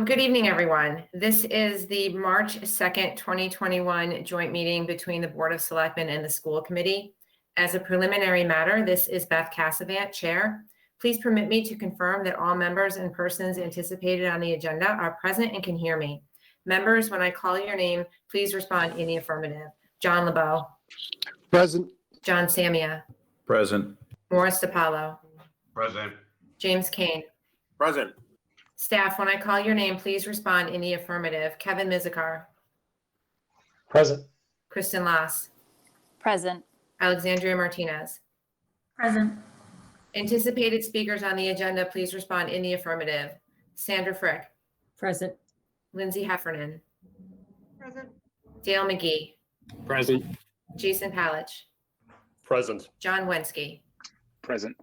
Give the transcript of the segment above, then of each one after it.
Good evening, everyone. This is the March 2nd, 2021 joint meeting between the Board of Selectmen and the School Committee. As a preliminary matter, this is Beth Cassavant, Chair. Please permit me to confirm that all members and persons anticipated on the agenda are present and can hear me. Members, when I call your name, please respond in the affirmative. John LeBeau. Present. John Samia. Present. Morris DiPaolo. Present. James Kane. Present. Staff, when I call your name, please respond in the affirmative. Kevin Mizikar. Present. Kristen Lass. Present. Alexandria Martinez. Present. Anticipated speakers on the agenda, please respond in the affirmative. Sandra Frick. Present. Lindsay Heffernan. Present. Dale McGee. Present. Jason Palich. Present. John Wensky. Present.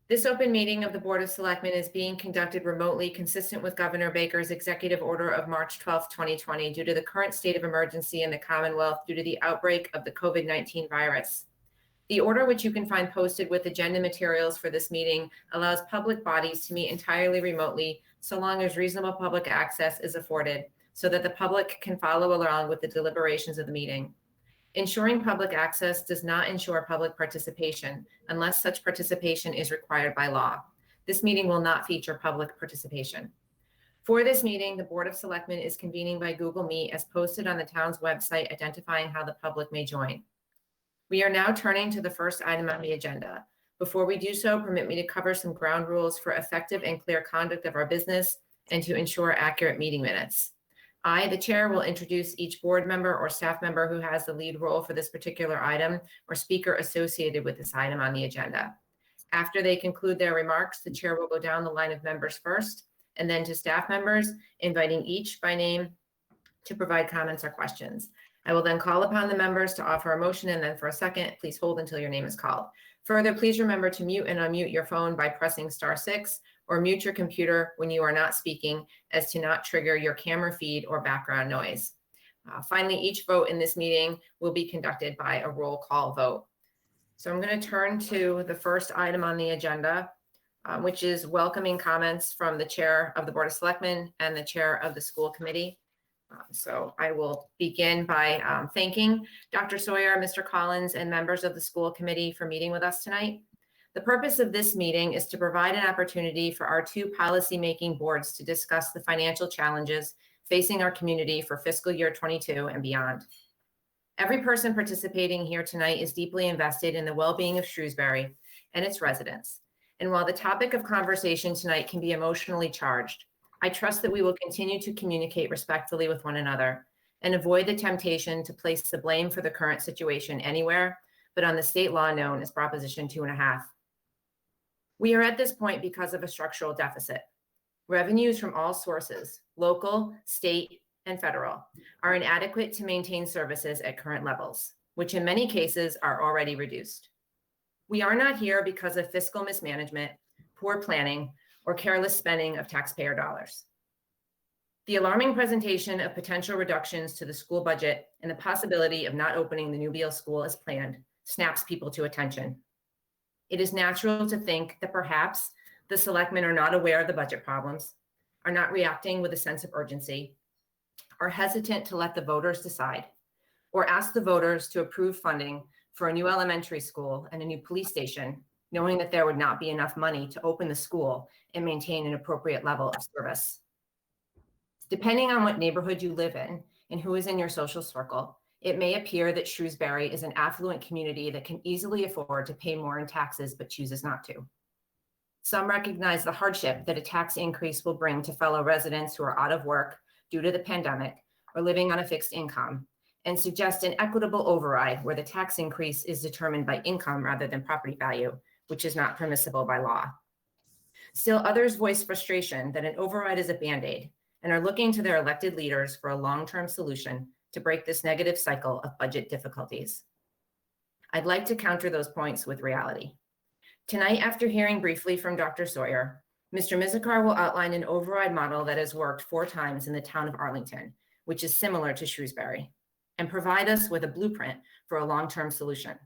This open meeting of the Board of Selectmen is being conducted remotely consistent with Governor Baker's executive order of March 12, 2020, due to the current state of emergency in the Commonwealth due to the outbreak of the COVID-19 virus. The order, which you can find posted with agenda materials for this meeting, allows public bodies to meet entirely remotely so long as reasonable public access is afforded so that the public can follow along with the deliberations of the meeting. Ensuring public access does not ensure public participation unless such participation is required by law. This meeting will not feature public participation. For this meeting, the Board of Selectmen is convening by Google Meet as posted on the town's website, identifying how the public may join. We are now turning to the first item on the agenda. Before we do so, permit me to cover some ground rules for effective and clear conduct of our business and to ensure accurate meeting minutes. I, the chair, will introduce each board member or staff member who has the lead role for this particular item or speaker associated with this item on the agenda. After they conclude their remarks, the chair will go down the line of members first and then to staff members, inviting each by name to provide comments or questions. I will then call upon the members to offer a motion, and then for a second, please hold until your name is called. Further, please remember to mute and unmute your phone by pressing *6 or mute your computer when you are not speaking as to not trigger your camera feed or background noise. Finally, each vote in this meeting will be conducted by a roll call vote. So I'm going to turn to the first item on the agenda, which is welcoming comments from the chair of the Board of Selectmen and the chair of the school committee. So I will begin by thanking Dr. Sawyer, Mr. Collins, and members of the school committee for meeting with us tonight. The purpose of this meeting is to provide an opportunity for our two policymaking boards to discuss the financial challenges facing our community for fiscal year 22 and beyond. Every person participating here tonight is deeply invested in the well-being of Shrewsbury and its residents. And while the topic of conversation tonight can be emotionally charged, I trust that we will continue to communicate respectfully with one another and avoid the temptation to place the blame for the current situation anywhere but on the state law known as Proposition 2.5. We are at this point because of a structural deficit. Revenues from all sources, local, state, and federal, are inadequate to maintain services at current levels, which in many cases are already reduced. We are not here because of fiscal mismanagement, poor planning, or careless spending of taxpayer dollars. The alarming presentation of potential reductions to the school budget and the possibility of not opening the New Beale School as planned snaps people to attention. It is natural to think that perhaps the selectmen are not aware of the budget problems, are not reacting with a sense of urgency, are hesitant to let the voters decide, or ask the voters to approve funding for a new elementary school and a new police station, knowing that there would not be enough money to open the school and maintain an appropriate level of service. Depending on what neighborhood you live in and who is in your social circle, it may appear that Shrewsbury is an affluent community that can easily afford to pay more in taxes but chooses not to. Some recognize the hardship that a tax increase will bring to fellow residents who are out of work due to the pandemic or living on a fixed income, and suggest an equitable override where the tax increase is determined by income rather than property value, which is not permissible by law. Still, others voice frustration that an override is a Band-Aid and are looking to their elected leaders for a long-term solution to break this negative cycle of budget difficulties. I'd like to counter those points with reality. Tonight, after hearing briefly from Dr. Sawyer, Mr. Mizikar will outline an override model that has worked 4 times in the town of Arlington, which is similar to Shrewsbury, and provide us with a blueprint for a long-term solution.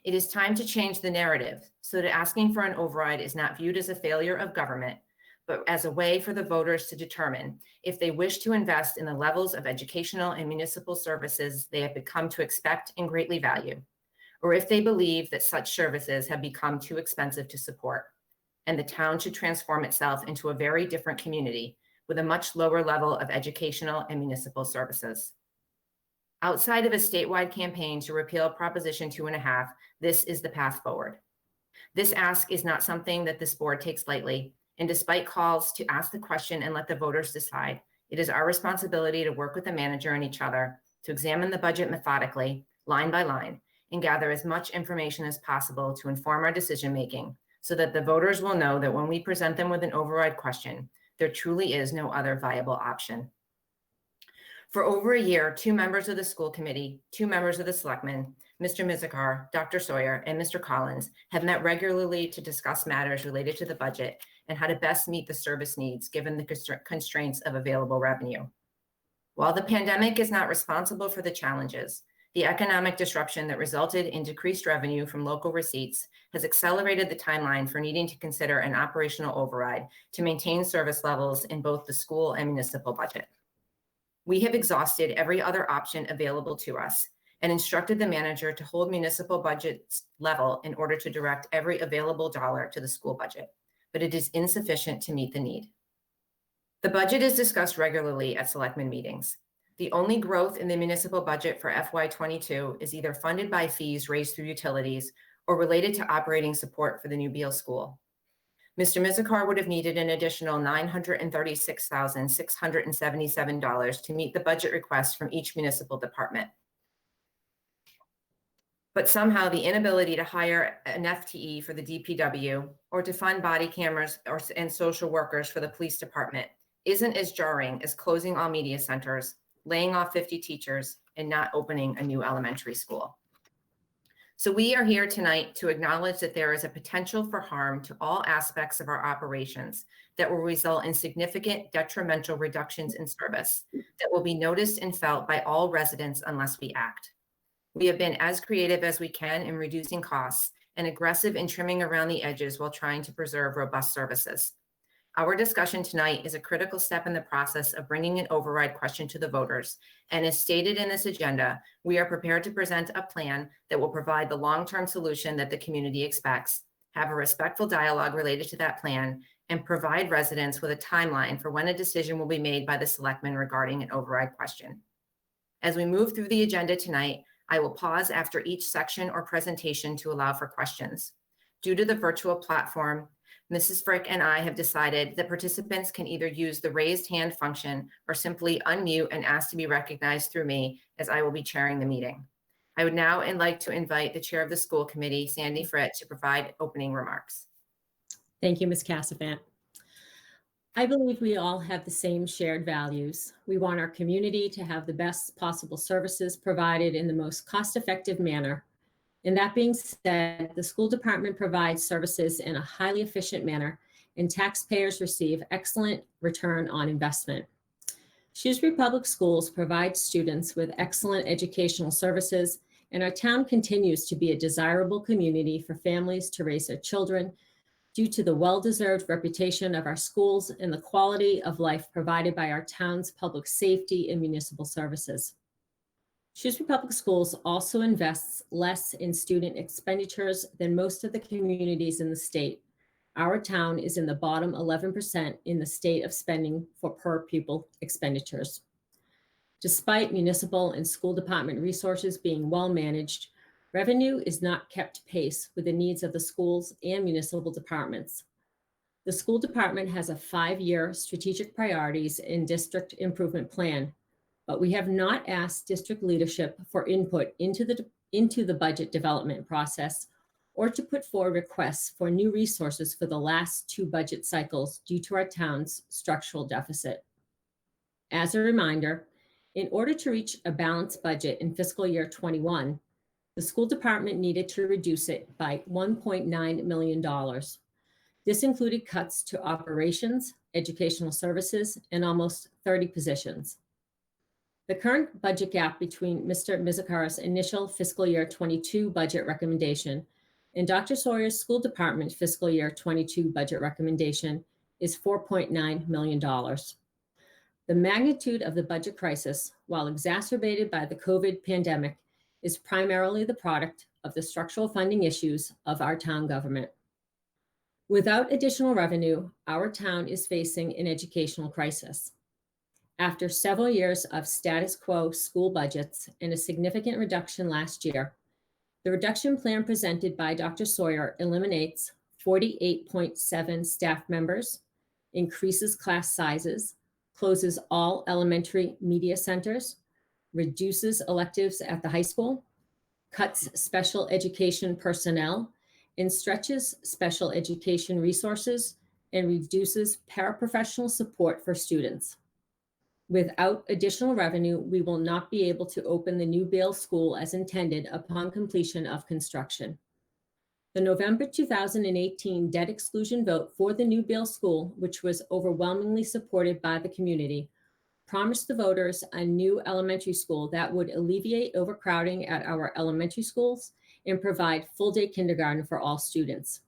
It is time to change the narrative so that asking for an override is not viewed as a failure of government, but as a way for the voters to determine if they wish to invest in the levels of educational and municipal services they have become to expect and greatly value, or if they believe that such services have become too expensive to support, and the town should transform itself into a very different community with a much lower level of educational and municipal services. Outside of a statewide campaign to repeal Proposition 2.5, this is the path forward. This ask is not something that this board takes lightly, and despite calls to ask the question and let the voters decide, it is our responsibility to work with the manager and each other to examine the budget methodically, line by line, and gather as much information as possible to inform our decision-making so that the voters will know that when we present them with an override question, there truly is no other viable option. For over a year, 2 members of the school committee, 2 members of the selectmen, Mr. Mizikar, Dr. Sawyer, and Mr. Collins have met regularly to discuss matters related to the budget and how to best meet the service needs given the constraints of available revenue. While the pandemic is not responsible for the challenges, the economic disruption that resulted in decreased revenue from local receipts has accelerated the timeline for needing to consider an operational override to maintain service levels in both the school and municipal budget. We have exhausted every other option available to us and instructed the manager to hold municipal budgets level in order to direct every available dollar to the school budget, but it is insufficient to meet the need. The budget is discussed regularly at selectmen meetings. The only growth in the municipal budget for FY22 is either funded by fees raised through utilities or related to operating support for the new Beale School. Mr. Mizikar would have needed an additional $936,677 to meet the budget request from each municipal department. But somehow the inability to hire an FTE for the DPW or to fund body cameras and social workers for the police department isn't as jarring as closing all media centers, laying off 50 teachers, and not opening a new elementary school. So we are here tonight to acknowledge that there is a potential for harm to all aspects of our operations that will result in significant detrimental reductions in service that will be noticed and felt by all residents unless we act. We have been as creative as we can in reducing costs and aggressive in trimming around the edges while trying to preserve robust services. Our discussion tonight is a critical step in the process of bringing an override question to the voters. And as stated in this agenda, we are prepared to present a plan that will provide the long-term solution that the community expects, have a respectful dialogue related to that plan, and provide residents with a timeline for when a decision will be made by the selectmen regarding an override question. As we move through the agenda tonight, I will pause after each section or presentation to allow for questions. Due to the virtual platform, Mrs. Frick and I have decided that participants can either use the raised hand function or simply unmute and ask to be recognized through me, as I will be chairing the meeting. I would now like to invite the chair of the school committee, Sandy Frick, to provide opening remarks. Thank you, Ms. Cassavant. I believe we all have the same shared values. We want our community to have the best possible services provided in the most cost-effective manner. And that being said, the school department provides services in a highly efficient manner, and taxpayers receive excellent return on investment. Shrewsbury Public Schools provide students with excellent educational services, and our town continues to be a desirable community for families to raise their children due to the well-deserved reputation of our schools and the quality of life provided by our town's public safety and municipal services. Shrewsbury Public Schools also invests less in student expenditures than most of the communities in the state. Our town is in the bottom 11% in the state of spending for per pupil expenditures. Despite municipal and school department resources being well managed, revenue is not kept pace with the needs of the schools and municipal departments. The school department has a 5-year strategic priorities and district improvement plan, but we have not asked district leadership for input into the budget development process or to put forward requests for new resources for the last 2 budget cycles due to our town's structural deficit. As a reminder, in order to reach a balanced budget in fiscal year 21, the school department needed to reduce it by $1.9 million. This included cuts to operations, educational services, and almost 30 positions. The current budget gap between Mr. Mizikar's initial fiscal year 22 budget recommendation and Dr. Sawyer's school department fiscal year 22 budget recommendation is $4.9 million. The magnitude of the budget crisis, while exacerbated by the COVID pandemic, is primarily the product of the structural funding issues of our town government. Without additional revenue, our town is facing an educational crisis. After several years of status quo school budgets and a significant reduction last year, the reduction plan presented by Dr. Sawyer eliminates 48.7 staff members, increases class sizes, closes all elementary media centers, reduces electives at the high school, cuts special education personnel, and stretches special education resources and reduces paraprofessional support for students. Without additional revenue, we will not be able to open the new Beal School as intended upon completion of construction. The November 2018 debt exclusion vote for the new Beal School, which was overwhelmingly supported by the community, promised the voters a new elementary school that would alleviate overcrowding at our elementary schools and provide full-day kindergarten for all students.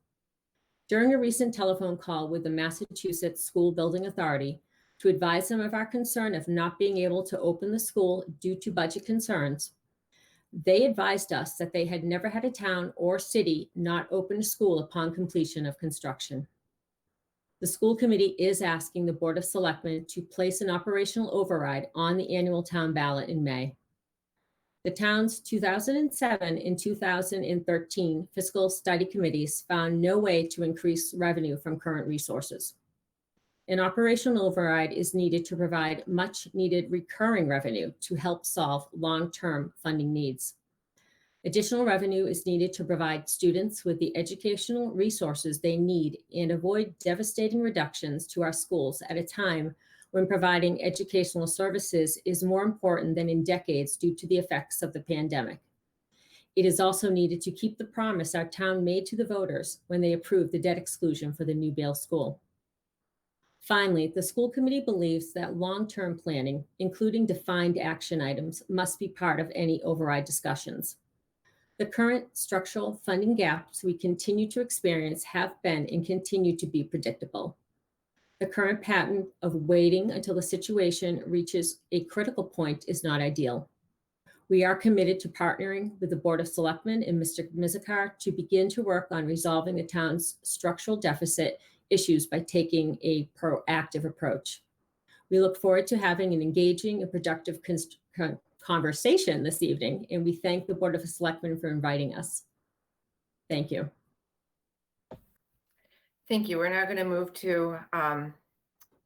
During a recent telephone call with the Massachusetts School Building Authority to advise them of our concern of not being able to open the school due to budget concerns, they advised us that they had never had a town or city not open a school upon completion of construction. The school committee is asking the Board of Selectmen to place an operational override on the annual town ballot in May. The town's 2007 and 2013 fiscal study committees found no way to increase revenue from current resources. An operational override is needed to provide much needed recurring revenue to help solve long-term funding needs. Additional revenue is needed to provide students with the educational resources they need and avoid devastating reductions to our schools at a time when providing educational services is more important than in decades due to the effects of the pandemic. It is also needed to keep the promise our town made to the voters when they approved the debt exclusion for the new Beal School. Finally, the school committee believes that long-term planning, including defined action items, must be part of any override discussions. The current structural funding gaps we continue to experience have been and continue to be predictable. The current pattern of waiting until the situation reaches a critical point is not ideal. We are committed to partnering with the Board of Selectmen and Mr. Mizikar to begin to work on resolving the town's structural deficit issues by taking a proactive approach. We look forward to having an engaging and productive conversation this evening, and we thank the Board of Selectmen for inviting us. Thank you. Thank you. We're now going to move to item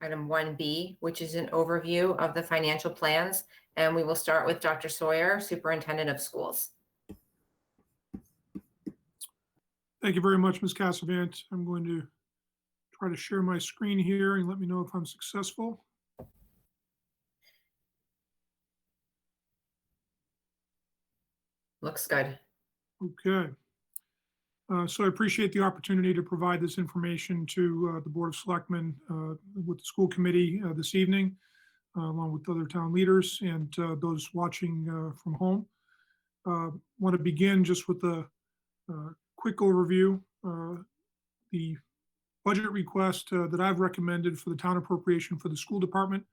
1B, which is an overview of the financial plans. And we will start with Dr. Sawyer, Superintendent of Schools. Thank you very much, Ms. Cassavant. I'm going to try to share my screen here and let me know if I'm successful. Looks good. Okay. So I appreciate the opportunity to provide this information to the Board of Selectmen with the school committee this evening, along with other town leaders and those watching from home. Want to begin just with a quick overview. The budget request that I've recommended for the town appropriation for the school department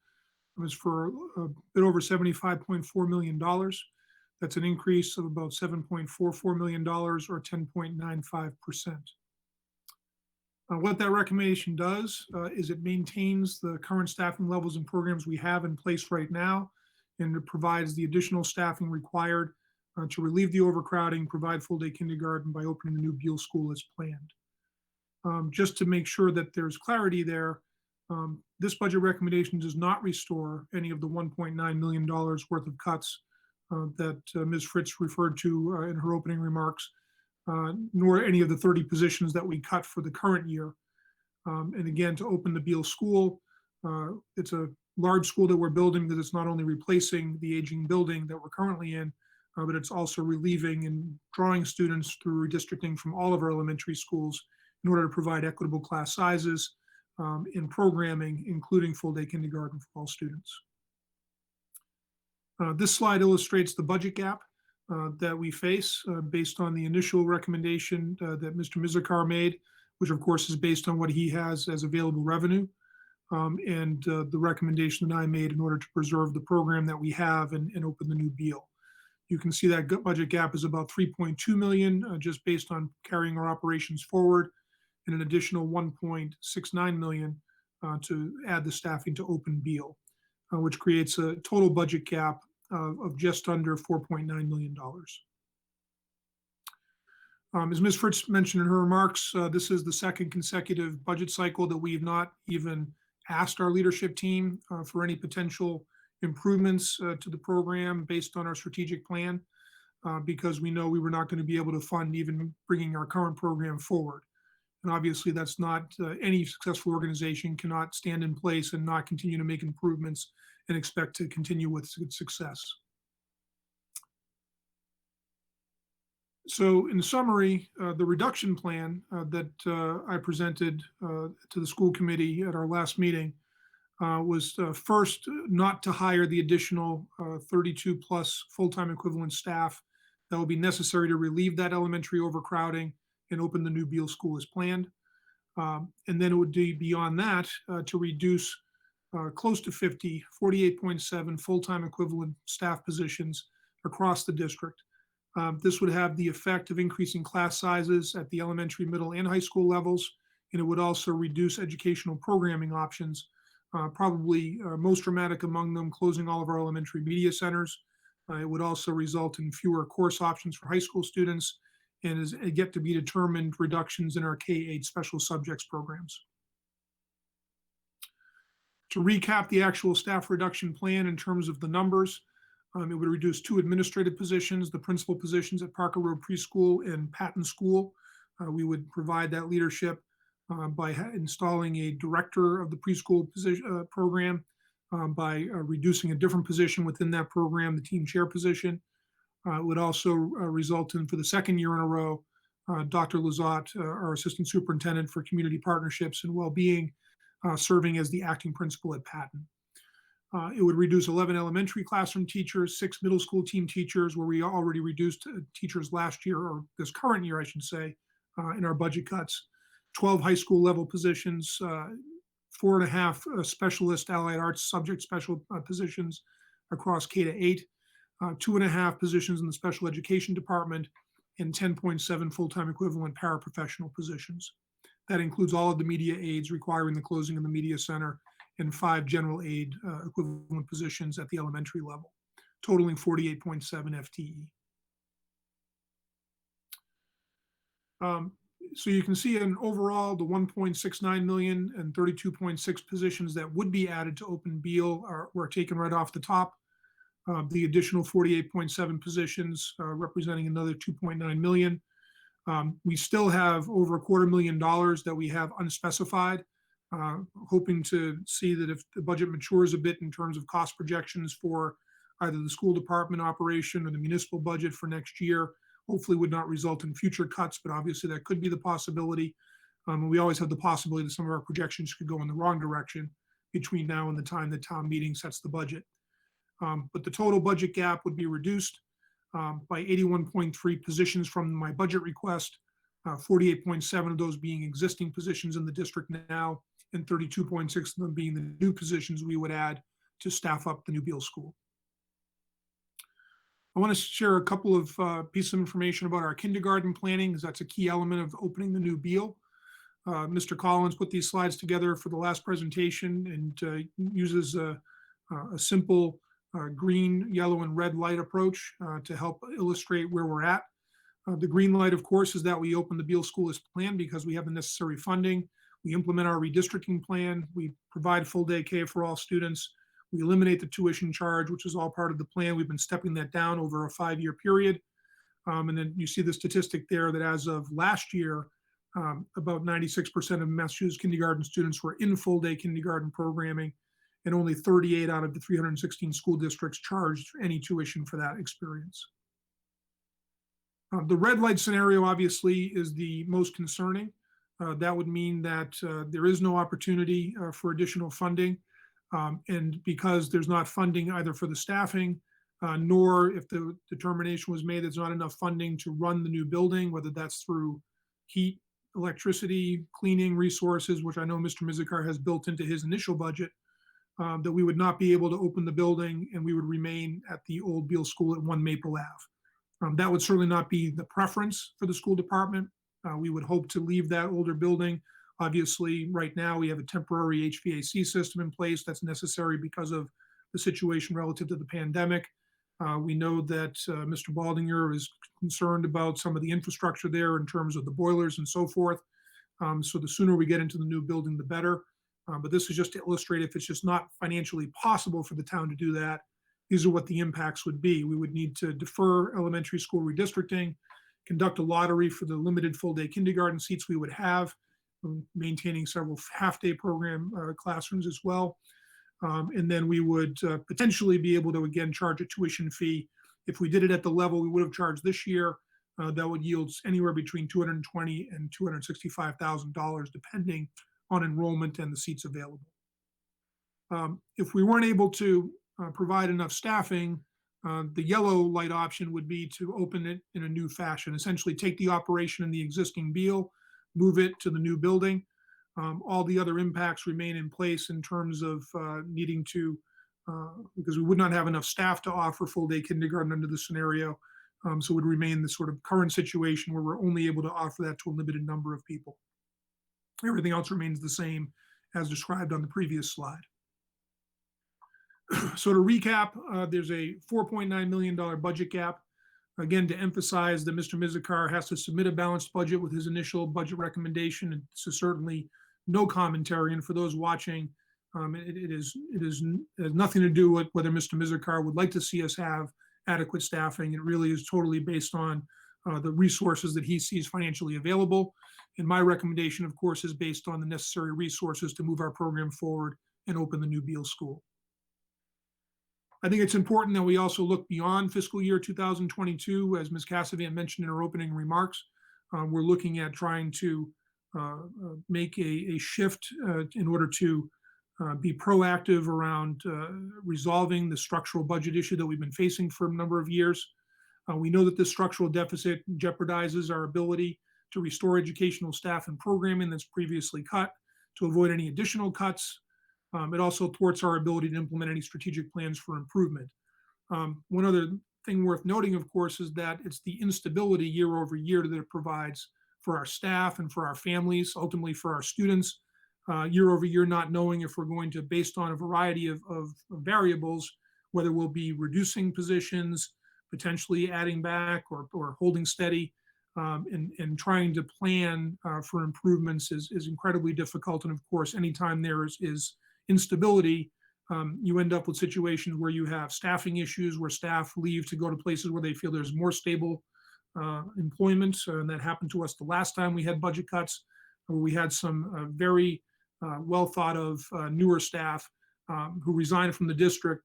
was for a bit over $75.4 million. That's an increase of about $7.44 million or 10.95%. What that recommendation does is it maintains the current staffing levels and programs we have in place right now, and it provides the additional staffing required to relieve the overcrowding, provide full-day kindergarten by opening the new Beal School as planned. Just to make sure that there's clarity there, this budget recommendation does not restore any of the $1.9 million worth of cuts that Ms. Fritz referred to in her opening remarks, nor any of the 30 positions that we cut for the current year. And again, to open the Beal School, it's a large school that we're building because it's not only replacing the aging building that we're currently in, but it's also relieving and drawing students through redistricting from all of our elementary schools in order to provide equitable class sizes in programming, including full-day kindergarten for all students. This slide illustrates the budget gap that we face based on the initial recommendation that Mr. Mizikar made, which of course is based on what he has as available revenue. And the recommendation that I made in order to preserve the program that we have and open the new Beal. You can see that budget gap is about 3.2 million, just based on carrying our operations forward, and an additional 1.69 million to add the staffing to open Beal, which creates a total budget gap of just under $4.9 million. As Ms. Fritz mentioned in her remarks, this is the second consecutive budget cycle that we have not even asked our leadership team for any potential improvements to the program based on our strategic plan, because we know we were not going to be able to fund even bringing our current program forward. And obviously that's not, any successful organization cannot stand in place and not continue to make improvements and expect to continue with success. So in summary, the reduction plan that I presented to the school committee at our last meeting was first, not to hire the additional 32 plus full-time equivalent staff that will be necessary to relieve that elementary overcrowding and open the new Beal school as planned. And then it would be beyond that to reduce close to 48.7 full-time equivalent staff positions across the district. This would have the effect of increasing class sizes at the elementary, middle, and high school levels, and it would also reduce educational programming options, probably most dramatic among them, closing all of our elementary media centers. It would also result in fewer course options for high school students, and is yet to be determined reductions in our K-8 special subjects programs. To recap the actual staff reduction plan in terms of the numbers, it would reduce 2 administrative positions, the principal positions at Parker Road Preschool and Patton School. We would provide that leadership by installing a director of the preschool program, by reducing a different position within that program, the team chair position. It would also result in, for the second year in a row, Dr. Lizotte, our assistant superintendent for community partnerships and well-being, serving as the acting principal at Patton. It would reduce 11 elementary classroom teachers, 6 middle school team teachers, where we already reduced teachers last year, or this current year, I should say, in our budget cuts, 12 high school level positions, 4.5 specialist allied arts subject special positions across K-8, 2.5 positions in the special education department, and 10.7 full-time equivalent paraprofessional positions. That includes all of the media aides requiring the closing of the media center, and 5 general aid equivalent positions at the elementary level, totaling 48.7 FTE. So you can see in overall the 1.69 million and 32.6 positions that would be added to open Beal were taken right off the top. The additional 48.7 positions representing another 2.9 million. We still have over $250,000 that we have unspecified. Hoping to see that if the budget matures a bit in terms of cost projections for either the school department operation or the municipal budget for next year, hopefully would not result in future cuts, but obviously that could be the possibility. We always have the possibility that some of our projections could go in the wrong direction between now and the time that town meeting sets the budget. But the total budget gap would be reduced by 81.3 positions from my budget request, 48.7 of those being existing positions in the district now, and 32.6 of them being the new positions we would add to staff up the new Beal school. I want to share a couple of pieces of information about our kindergarten planning, because that's a key element of opening the new Beal. Mr. Collins put these slides together for the last presentation and uses a simple green, yellow, and red light approach to help illustrate where we're at. The green light, of course, is that we open the Beal school as planned because we have the necessary funding. We implement our redistricting plan. We provide full day care for all students. We eliminate the tuition charge, which is all part of the plan. We've been stepping that down over a 5-year period. And then you see the statistic there that as of last year, about 96% of Massachusetts kindergarten students were in full day kindergarten programming, and only 38 out of the 316 school districts charged any tuition for that experience. The red light scenario obviously is the most concerning. That would mean that there is no opportunity for additional funding. And because there's not funding either for the staffing, nor if the determination was made there's not enough funding to run the new building, whether that's through heat, electricity, cleaning resources, which I know Mr. Mizikar has built into his initial budget, that we would not be able to open the building and we would remain at the old Beal School at 1 Maple Ave. That would certainly not be the preference for the school department. We would hope to leave that older building. Obviously, right now we have a temporary HVAC system in place that's necessary because of the situation relative to the pandemic. We know that Mr. Baldinger is concerned about some of the infrastructure there in terms of the boilers and so forth. So the sooner we get into the new building, the better. But this is just to illustrate if it's just not financially possible for the town to do that, these are what the impacts would be. We would need to defer elementary school redistricting, conduct a lottery for the limited full-day kindergarten seats we would have, maintaining several half-day program classrooms as well. And then we would potentially be able to, again, charge a tuition fee. If we did it at the level we would have charged this year, that would yield anywhere between $220,000 and $265,000, depending on enrollment and the seats available. If we weren't able to provide enough staffing, the yellow light option would be to open it in a new fashion, essentially take the operation in the existing Beal, move it to the new building. All the other impacts remain in place in terms of needing to, because we would not have enough staff to offer full-day kindergarten under the scenario. So it would remain the sort of current situation where we're only able to offer that to a limited number of people. Everything else remains the same as described on the previous slide. So to recap, there's a $4.9 million budget gap. Again, to emphasize that Mr. Mizikar has to submit a balanced budget with his initial budget recommendation. And this is certainly no commentary. And for those watching, it has nothing to do with whether Mr. Mizikar would like to see us have adequate staffing. It really is totally based on the resources that he sees financially available. And my recommendation, of course, is based on the necessary resources to move our program forward and open the new Beal School. I think it's important that we also look beyond fiscal year 2022. As Ms. Cassavant mentioned in her opening remarks, we're looking at trying to make a shift in order to be proactive around resolving the structural budget issue that we've been facing for a number of years. We know that this structural deficit jeopardizes our ability to restore educational staff and programming that's previously cut, to avoid any additional cuts. It also thwarts our ability to implement any strategic plans for improvement. One other thing worth noting, of course, is that it's the instability year over year that it provides for our staff and for our families, ultimately for our students, year over year, not knowing if we're going to, based on a variety of variables, whether we'll be reducing positions, potentially adding back or holding steady, and trying to plan for improvements is incredibly difficult. And of course, anytime there is instability, you end up with situations where you have staffing issues, where staff leave to go to places where they feel there's more stable employment. And that happened to us the last time we had budget cuts, where we had some very well thought of newer staff who resigned from the district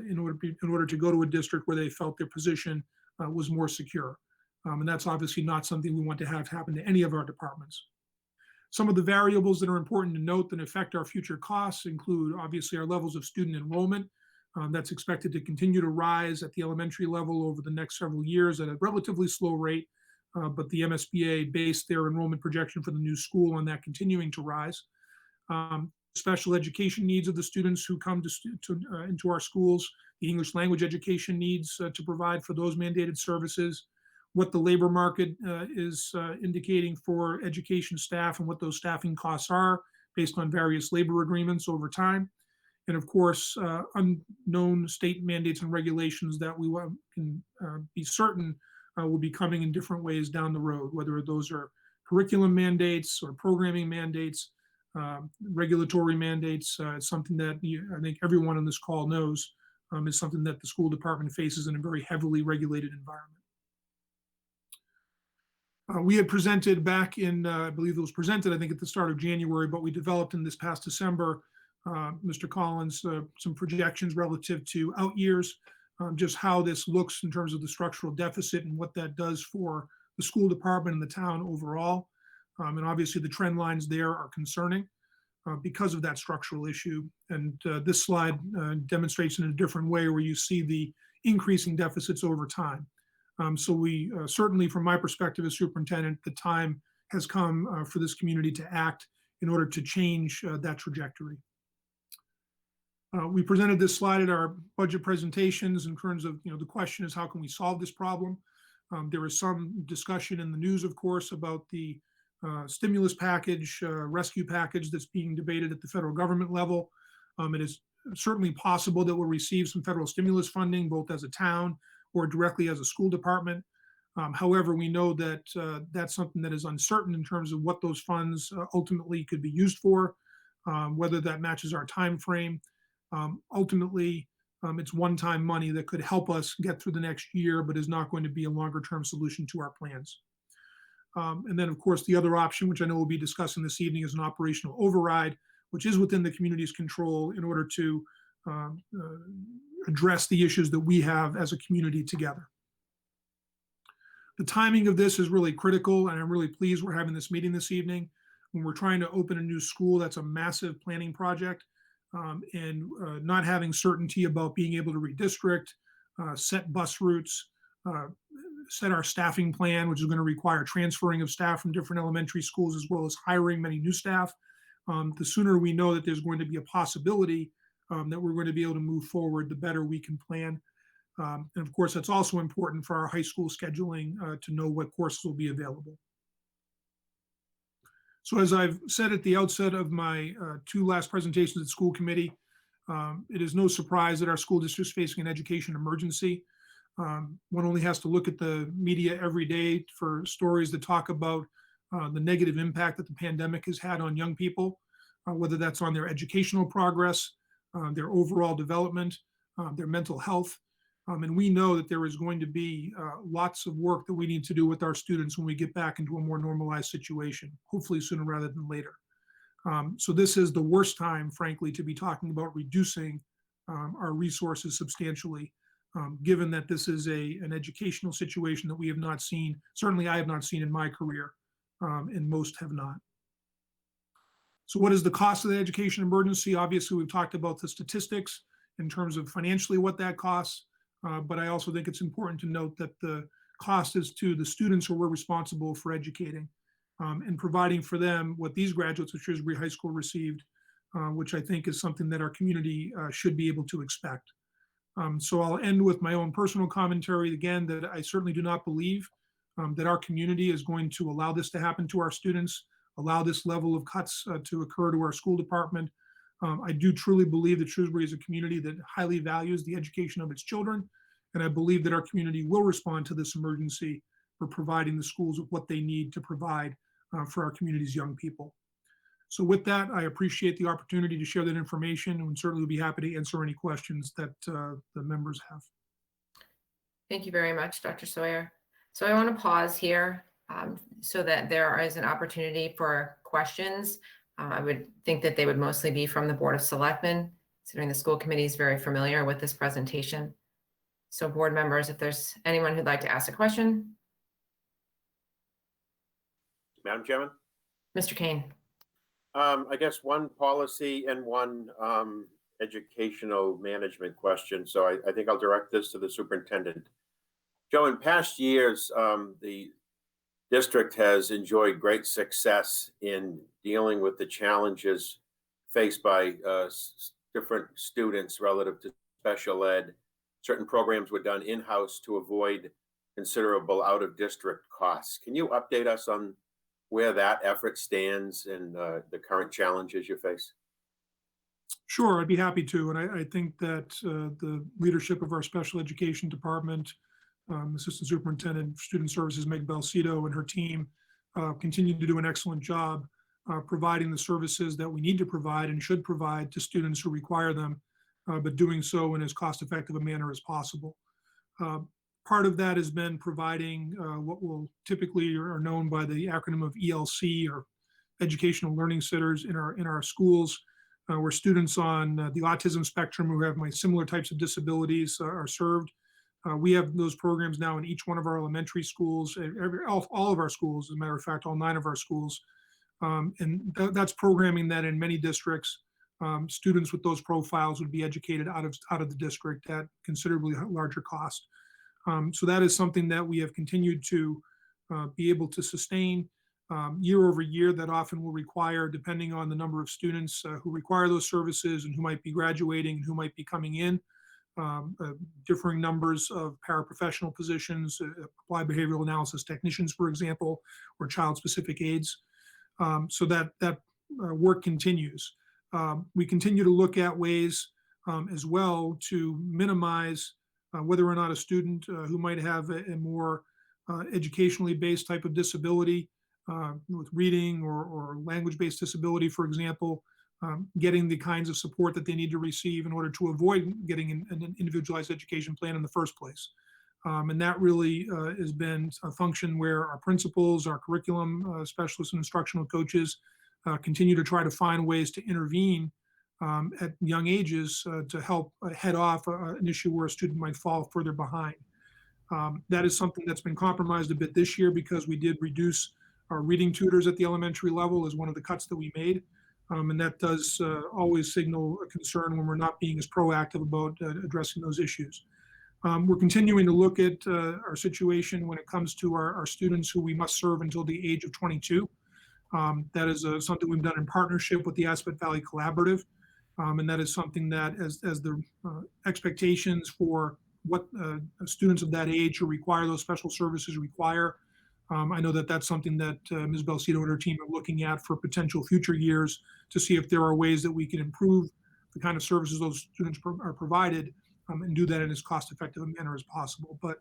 in order to go to a district where they felt their position was more secure. And that's obviously not something we want to have happen to any of our departments. Some of the variables that are important to note that affect our future costs include obviously our levels of student enrollment. That's expected to continue to rise at the elementary level over the next several years at a relatively slow rate, but the MSBA based their enrollment projection for the new school on that continuing to rise. Special education needs of the students who come into our schools, the English language education needs to provide for those mandated services, what the labor market is indicating for education staff and what those staffing costs are based on various labor agreements over time. And of course, unknown state mandates and regulations that we can be certain will be coming in different ways down the road, whether those are curriculum mandates or programming mandates, regulatory mandates. It's something that I think everyone on this call knows is something that the school department faces in a very heavily regulated environment. We had presented back in, I believe it was presented, I think at the start of January, but we developed in this past December, Mr. Collins, some projections relative to out years, just how this looks in terms of the structural deficit and what that does for the school department and the town overall. And obviously the trend lines there are concerning because of that structural issue. And this slide demonstrates in a different way where you see the increasing deficits over time. So we certainly, from my perspective as superintendent, the time has come for this community to act in order to change that trajectory. We presented this slide at our budget presentations in terms of, the question is how can we solve this problem? There was some discussion in the news, of course, about the stimulus package, rescue package that's being debated at the federal government level. It is certainly possible that we'll receive some federal stimulus funding, both as a town or directly as a school department. However, we know that that's something that is uncertain in terms of what those funds ultimately could be used for, whether that matches our time frame. Ultimately, it's one-time money that could help us get through the next year, but is not going to be a longer-term solution to our plans. And then, of course, the other option, which I know we'll be discussing this evening, is an operational override, which is within the community's control in order to address the issues that we have as a community together. The timing of this is really critical, and I'm really pleased we're having this meeting this evening. When we're trying to open a new school, that's a massive planning project, and not having certainty about being able to redistrict, set bus routes, set our staffing plan, which is going to require transferring of staff from different elementary schools, as well as hiring many new staff. The sooner we know that there's going to be a possibility that we're going to be able to move forward, the better we can plan. And of course, that's also important for our high school scheduling to know what courses will be available. So as I've said at the outset of my two last presentations at school committee, it is no surprise that our school district is facing an education emergency. One only has to look at the media every day for stories that talk about the negative impact that the pandemic has had on young people, whether that's on their educational progress, their overall development, their mental health. And we know that there is going to be lots of work that we need to do with our students when we get back into a more normalized situation, hopefully sooner rather than later. So this is the worst time, frankly, to be talking about reducing our resources substantially, given that this is an educational situation that we have not seen, certainly I have not seen in my career, and most have not. So what is the cost of the education emergency? Obviously, we've talked about the statistics in terms of financially what that costs. But I also think it's important to note that the cost is to the students who we're responsible for educating and providing for them what these graduates of Shrewsbury High School received, which I think is something that our community should be able to expect. So I'll end with my own personal commentary again, that I certainly do not believe that our community is going to allow this to happen to our students, allow this level of cuts to occur to our school department. I do truly believe that Shrewsbury is a community that highly values the education of its children, and I believe that our community will respond to this emergency for providing the schools with what they need to provide for our community's young people. So with that, I appreciate the opportunity to share that information, and certainly will be happy to answer any questions that the members have. Thank you very much, Dr. Sawyer. So I want to pause here so that there is an opportunity for questions. I would think that they would mostly be from the Board of Selectmen, considering the school committee is very familiar with this presentation. So board members, if there's anyone who'd like to ask a question. Madam Chairman? Mr. Kane. I guess one policy and one educational management question. So I think I'll direct this to the superintendent. Joe, in past years, the district has enjoyed great success in dealing with the challenges faced by different students relative to special ed. Certain programs were done in-house to avoid considerable out-of-district costs. Can you update us on where that effort stands and the current challenges you face? Sure, I'd be happy to. And I think that the leadership of our special education department, Assistant Superintendent for Student Services, Meg Balsito, and her team continue to do an excellent job providing the services that we need to provide and should provide to students who require them, but doing so in as cost-effective a manner as possible. Part of that has been providing what will typically are known by the acronym of ELC, or Educational Learning Centers, in our schools, where students on the autism spectrum who have similar types of disabilities are served. We have those programs now in each one of our elementary schools, all of our schools, as a matter of fact, all 9 of our schools. And that's programming that in many districts, students with those profiles would be educated out of the district at considerably larger cost. So that is something that we have continued to be able to sustain. year over year that often will require, depending on the number of students who require those services and who might be graduating and who might be coming in, differing numbers of paraprofessional positions, applied behavioral analysis technicians, for example, or child-specific aides. So that work continues. We continue to look at ways as well to minimize whether or not a student who might have a more educationally based type of disability with reading or language-based disability, for example, getting the kinds of support that they need to receive in order to avoid getting an individualized education plan in the first place. And that really has been a function where our principals, our curriculum specialists and instructional coaches continue to try to find ways to intervene at young ages to help head off an issue where a student might fall further behind. That is something that's been compromised a bit this year because we did reduce our reading tutors at the elementary level as one of the cuts that we made. And that does always signal a concern when we're not being as proactive about addressing those issues. We're continuing to look at our situation when it comes to our students who we must serve until the age of 22. That is something we've done in partnership with the Aspet Valley Collaborative. And that is something that as the expectations for what students of that age who require those special services require, I know that that's something that Ms. Belcito and her team are looking at for potential future years to see if there are ways that we can improve the kind of services those students are provided and do that in as cost-effective a manner as possible. But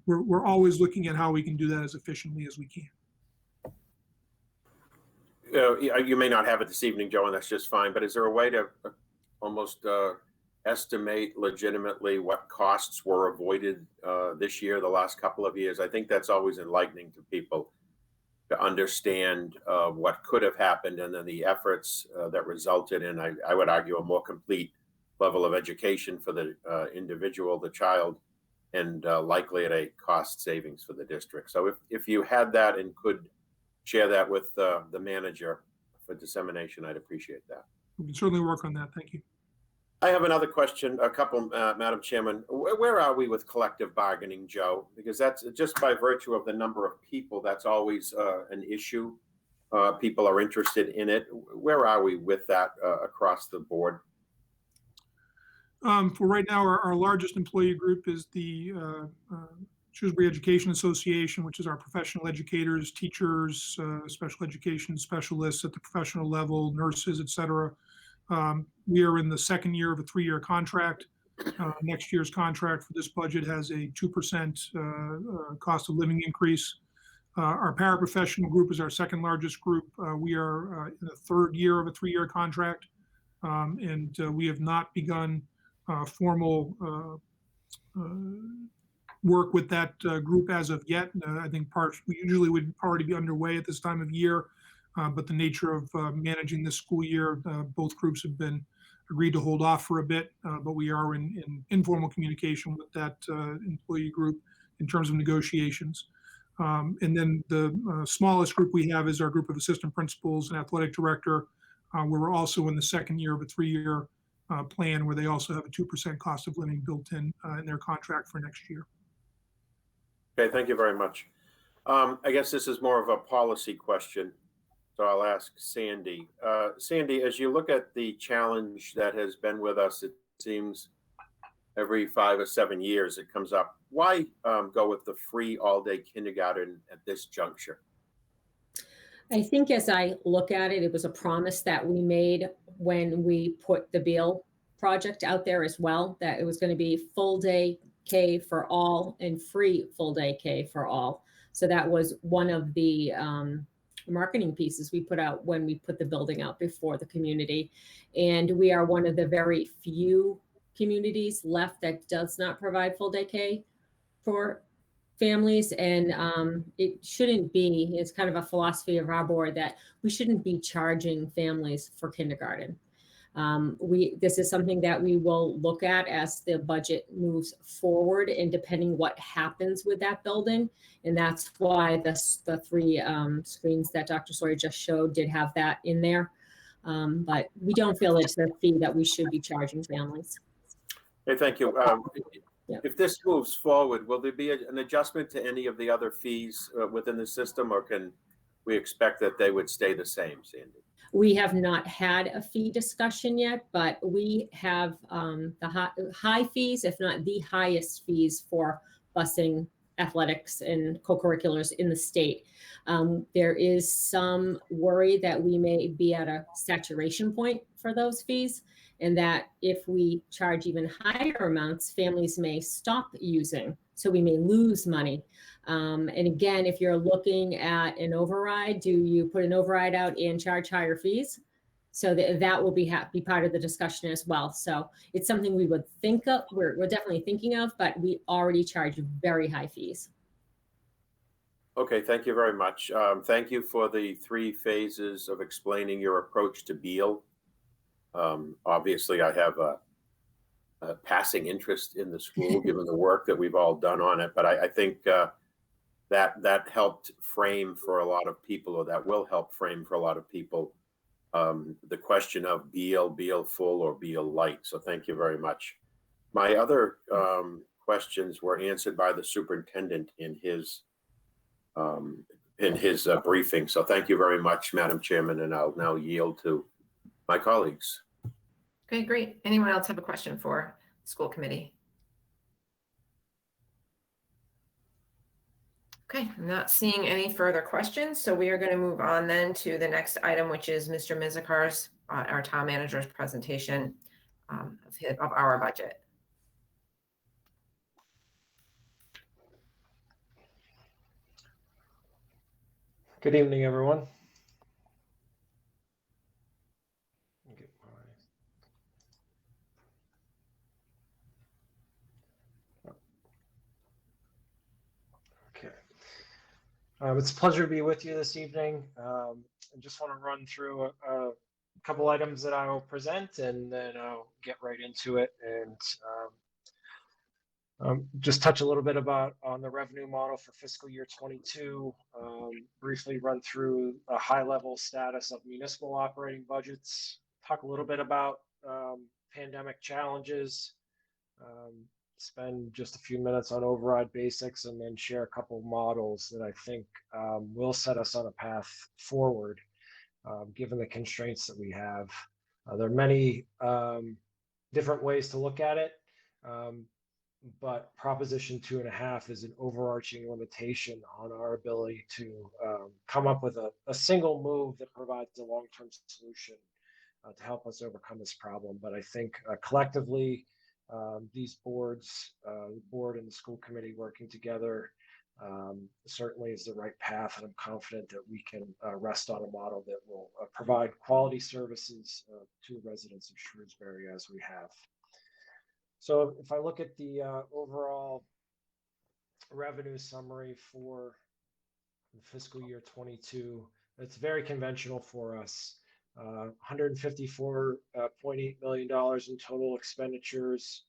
we're always looking at how we can do that as efficiently as we can. You may not have it this evening, Joe, and that's just fine, but is there a way to almost estimate legitimately what costs were avoided this year, the last couple of years? I think that's always enlightening to people to understand what could have happened and then the efforts that resulted in, I would argue, a more complete level of education for the individual, the child, and likely at a cost savings for the district. So if you had that and could share that with the manager for dissemination, I'd appreciate that. We can certainly work on that. Thank you. I have another question, a couple, Madam Chairman. Where are we with collective bargaining, Joe? Because that's just by virtue of the number of people, that's always an issue. People are interested in it. Where are we with that across the board? For right now, our largest employee group is the Shrewsbury Education Association, which is our professional educators, teachers, special education specialists at the professional level, nurses, et cetera. We are in the second year of a 3-year contract. Next year's contract for this budget has a 2% cost of living increase. Our paraprofessional group is our second largest group. We are in the third year of a 3-year contract, and we have not begun formal work with that group as of yet. I think we usually would already be underway at this time of year, but the nature of managing this school year, both groups have been agreed to hold off for a bit, but we are in informal communication with that employee group in terms of negotiations. And then the smallest group we have is our group of assistant principals and athletic director, where we're also in the second year of a 3-year plan where they also have a 2% cost of living built in their contract for next year. Okay, thank you very much. I guess this is more of a policy question, so I'll ask Sandy. Sandy, as you look at the challenge that has been with us, it seems every 5 or 7 years it comes up. Why go with the free all-day kindergarten at this juncture? I think as I look at it, it was a promise that we made when we put the Beal project out there as well, that it was going to be full day K for all and free full day K for all. So that was one of the marketing pieces we put out when we put the building out before the community. And we are one of the very few communities left that does not provide full day K for families. And it shouldn't be, it's kind of a philosophy of our board that we shouldn't be charging families for kindergarten. This is something that we will look at as the budget moves forward and depending what happens with that building. And that's why the 3 screens that Dr. Sawyer just showed did have that in there. But we don't feel it's a fee that we should be charging families. Okay, thank you. Yeah. If this moves forward, will there be an adjustment to any of the other fees within the system, or can we expect that they would stay the same, Sandy. We have not had a fee discussion yet, but we have the high fees, if not the highest fees for busing athletics and co-curriculars in the state. There is some worry that we may be at a saturation point for those fees, and that if we charge even higher amounts, families may stop using, so we may lose money. And again, if you're looking at an override, do you put an override out and charge higher fees? So that will be part of the discussion as well. So it's something we would think of, we're definitely thinking of, but we already charge very high fees. Okay, thank you very much. Thank you for the 3 phases of explaining your approach to Beal. Obviously, I have a passing interest in the school, given the work that we've all done on it. But I think that helped frame for a lot of people, or that will help frame for a lot of people, the question of Beal full or Beal light. So thank you very much. My other questions were answered by the superintendent in his briefing. So thank you very much, Madam Chairman, and I'll now yield to my colleagues. Okay, great. Anyone else have a question for school committee? Okay, I'm not seeing any further questions, so we are going to move on then to the next item, which is Mr. Mizakar's, our town manager's presentation of our budget. Good evening, everyone. Okay. It's a pleasure to be with you this evening. I just want to run through a couple items that I will present, and then I'll get right into it and just touch a little bit on the revenue model for fiscal year 22, briefly run through a high-level status of municipal operating budgets, talk a little bit about pandemic challenges, spend just a few minutes on override basics, and then share a couple of models that I think will set us on a path forward, given the constraints that we have. There are many different ways to look at it. But Proposition 2.5 is an overarching limitation on our ability to come up with a single move that provides a long-term solution to help us overcome this problem. But I think collectively, these boards, the board and the school committee working together, certainly is the right path, and I'm confident that we can rest on a model that will provide quality services to residents of Shrewsbury as we have. So if I look at the overall revenue summary for the fiscal year 22, it's very conventional for us. $154.8 million in total expenditures.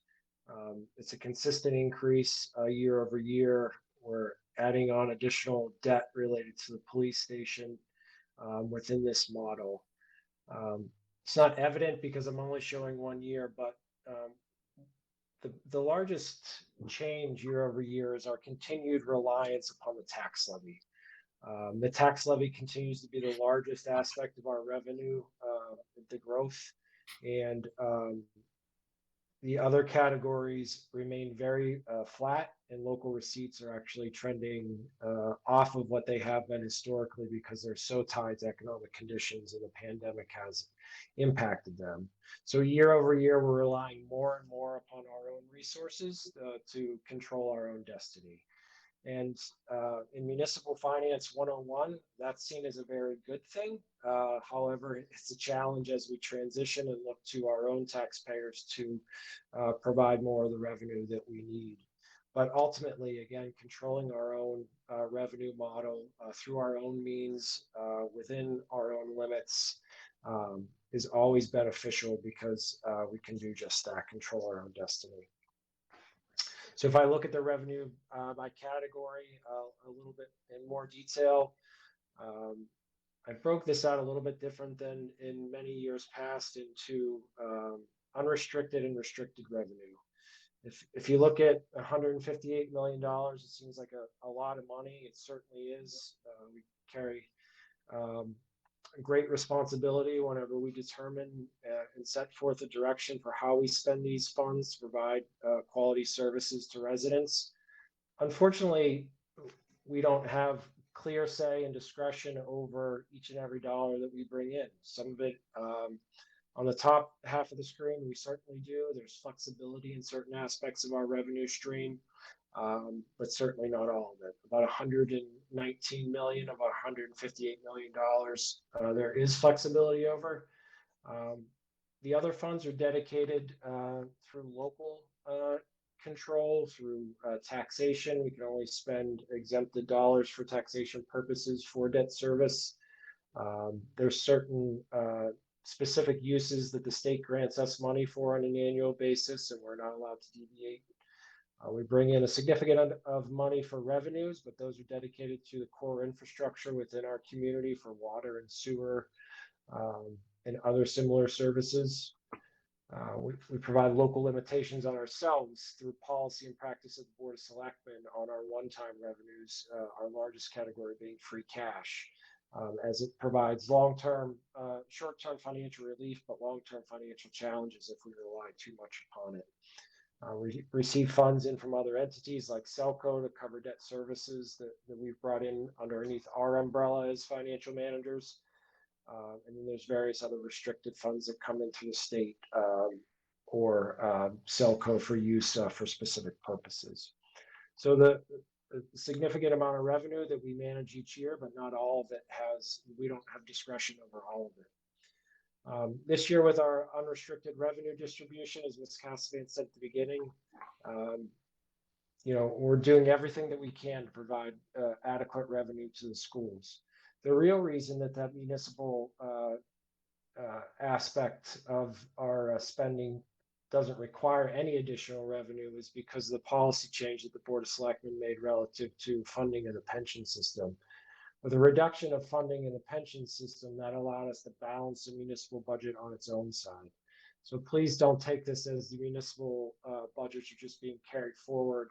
It's a consistent increase year over year. We're adding on additional debt related to the police station within this model. It's not evident because I'm only showing 1 year, but the largest change year over year is our continued reliance upon the tax levy. The tax levy continues to be the largest aspect of our revenue, the growth, and the other categories remain very flat, and local receipts are actually trending off of what they have been historically because they're so tied to economic conditions, and the pandemic has impacted them. So year over year, we're relying more and more upon our own resources to control our own destiny. And in Municipal Finance 101, that's seen as a very good thing. However, it's a challenge as we transition and look to our own taxpayers to provide more of the revenue that we need. But ultimately, again, controlling our own revenue model through our own means within our own limits is always beneficial because we can do just that, control our own destiny. So if I look at the revenue by category a little bit in more detail, I broke this out a little bit different than in many years past into unrestricted and restricted revenue. If you look at $158 million, it seems like a lot of money. It certainly is. We carry great responsibility whenever we determine and set forth a direction for how we spend these funds to provide quality services to residents. Unfortunately, we don't have clear say and discretion over each and every dollar that we bring in. Some of it on the top half of the screen, we certainly do. There's flexibility in certain aspects of our revenue stream, but certainly not all of it. About 119 million of our 158 million dollars, there is flexibility over. The other funds are dedicated through local control, through taxation. We can only spend exempted dollars for taxation purposes for debt service. There's certain specific uses that the state grants us money for on an annual basis, and we're not allowed to deviate. We bring in a significant amount of money for revenues, but those are dedicated to the core infrastructure within our community for water and sewer and other similar services. We provide local limitations on ourselves through policy and practice of the Board of Selectmen on our one-time revenues, our largest category being free cash, as it provides long-term, short-term financial relief, but long-term financial challenges if we rely too much upon it. We receive funds in from other entities like Selco to cover debt services that we've brought in underneath our umbrella as financial managers. And then there's various other restricted funds that come into the state or Selco for use for specific purposes. So the significant amount of revenue that we manage each year, but not all of it we don't have discretion over all of it. This year with our unrestricted revenue distribution, as Ms. Cassavant said at the beginning, we're doing everything that we can to provide adequate revenue to the schools. The real reason that municipal aspect of our spending doesn't require any additional revenue is because of the policy change that the Board of Selectmen made relative to funding of the pension system. With a reduction of funding in the pension system, that allowed us to balance the municipal budget on its own side. So please don't take this as the municipal budgets are just being carried forward,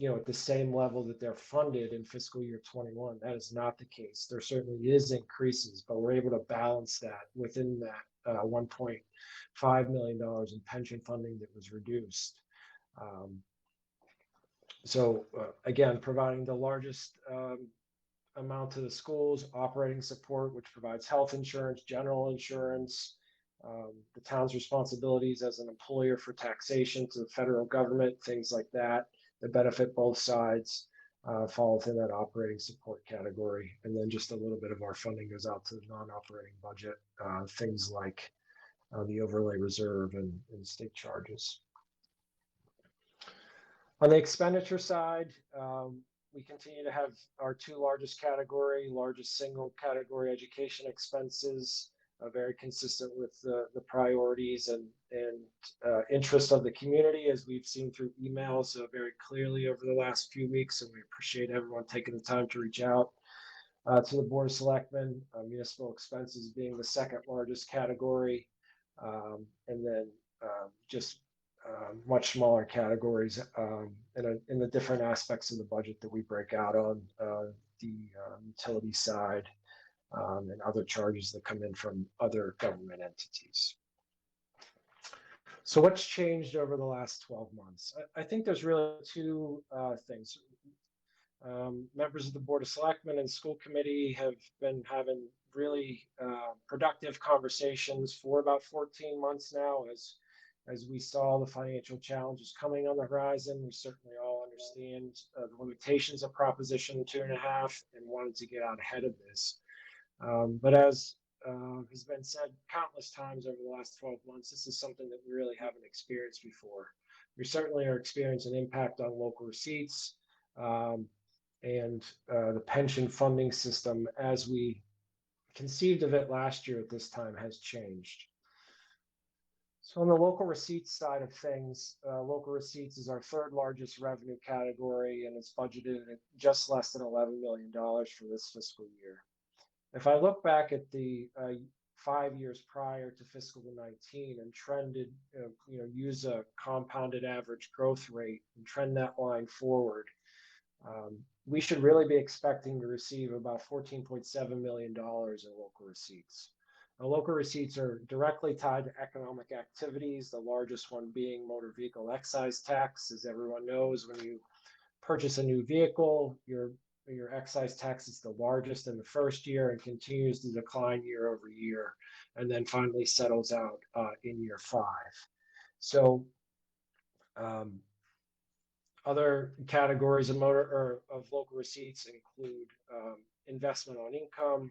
at the same level that they're funded in fiscal year 21. That is not the case. There certainly is increases, but we're able to balance that within that $1.5 million in pension funding that was reduced. Again, providing the largest amount to the schools, operating support, which provides health insurance, general insurance, the town's responsibilities as an employer for taxation to the federal government, things like that benefit both sides, fall within that operating support category. And then just a little bit of our funding goes out to the non-operating budget, things like the overlay reserve and state charges. On the expenditure side, we continue to have our two largest single category education expenses, very consistent with the priorities and interest of the community, as we've seen through emails very clearly over the last few weeks. And we appreciate everyone taking the time to reach out to the Board of Selectmen, municipal expenses being the second largest category, and then much smaller categories in the different aspects of the budget that we break out on the utility side and other charges that come in from other government entities. So what's changed over the last 12 months? I think there's really two things. Members of the Board of Selectmen and School Committee have been having really productive conversations for about 14 months now as we saw the financial challenges coming on the horizon. We certainly all understand the limitations of Proposition 2.5 and wanted to get out ahead of this. But as has been said countless times over the last 12 months, this is something that we really haven't experienced before. We certainly are experiencing an impact on local receipts and the pension funding system as we conceived of it last year at this time has changed. So on the local receipts side of things, local receipts is our third largest revenue category, and it's budgeted at just less than $11 million for this fiscal year. If I look back at the 5 years prior to fiscal 19 and trended, use a compounded average growth rate and trend that line forward, We should really be expecting to receive about $14.7 million in local receipts. Now, local receipts are directly tied to economic activities, the largest one being motor vehicle excise tax. As everyone knows, when you purchase a new vehicle, your excise tax is the largest in the first year and continues to decline year over year, and then finally settles out in year 5. So other categories of local receipts include investment on income,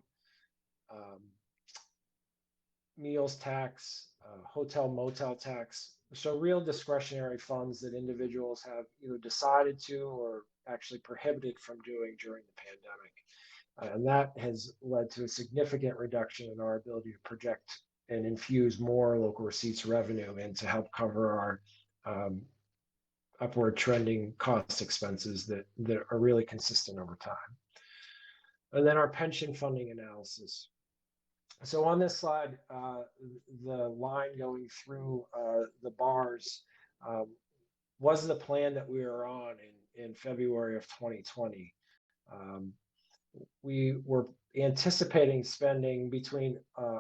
meals tax, hotel motel tax. So real discretionary funds that individuals have either decided to or actually prohibited from doing during the pandemic. And that has led to a significant reduction in our ability to project and infuse more local receipts revenue and to help cover our upward trending cost expenses that are really consistent over time. And then our pension funding analysis. So on this slide, the line going through the bars was the plan that we were on in February of 2020. We were anticipating spending between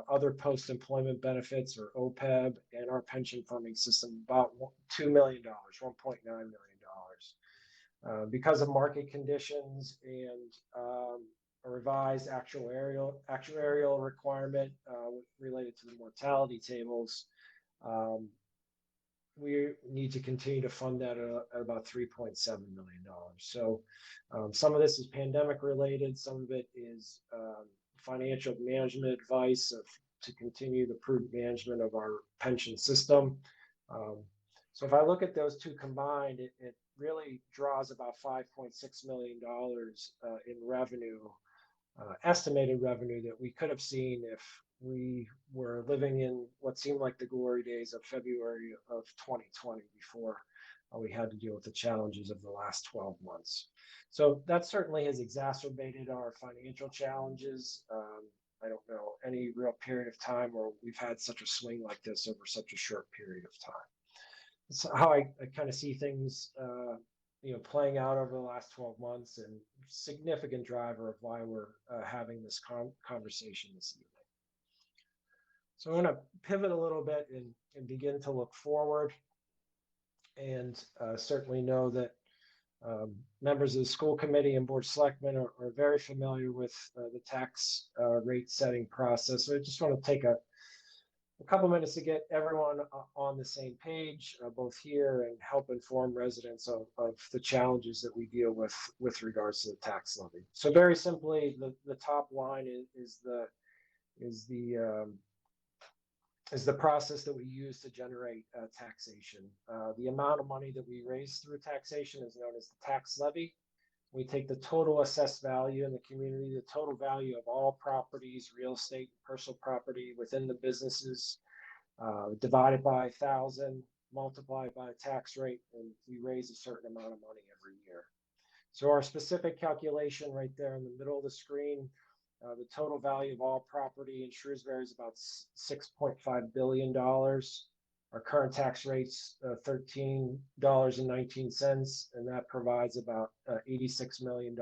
other post-employment benefits or OPEB and our pension funding system about $2 million, $1.9 million. Because of market conditions and a revised actuarial requirement related to the mortality tables, we need to continue to fund that at about $3.7 million. So some of this is pandemic related, some of it is financial management advice to continue the prudent management of our pension system. So if I look at those two combined, it really draws about $5.6 million in revenue, estimated revenue that we could have seen if we were living in what seemed like the glory days of February of 2020 before we had to deal with the challenges of the last 12 months. So that certainly has exacerbated our financial challenges. I don't know any real period of time where we've had such a swing like this over such a short period of time. It's how I kind of see things playing out over the last 12 months, and significant driver of why we're having this conversation this evening. So I'm going to pivot a little bit and begin to look forward, and certainly know that members of the school committee and board of selectmen are very familiar with the tax rate setting process. So I just want to take a couple minutes to get everyone on the same page, both here, and help inform residents of the challenges that we deal with regards to the tax levy. So very simply, the top line is the process that we use to generate taxation. The amount of money that we raise through taxation is known as the tax levy. We take the total assessed value in the community, the total value of all properties, real estate, personal property within the businesses, divided by 1,000, multiplied by a tax rate, and we raise a certain amount of money every year. So our specific calculation right there in the middle of the screen, the total value of all property in Shrewsbury is about $6.5 billion. Our current tax rate's $13.19, and that provides about $86 million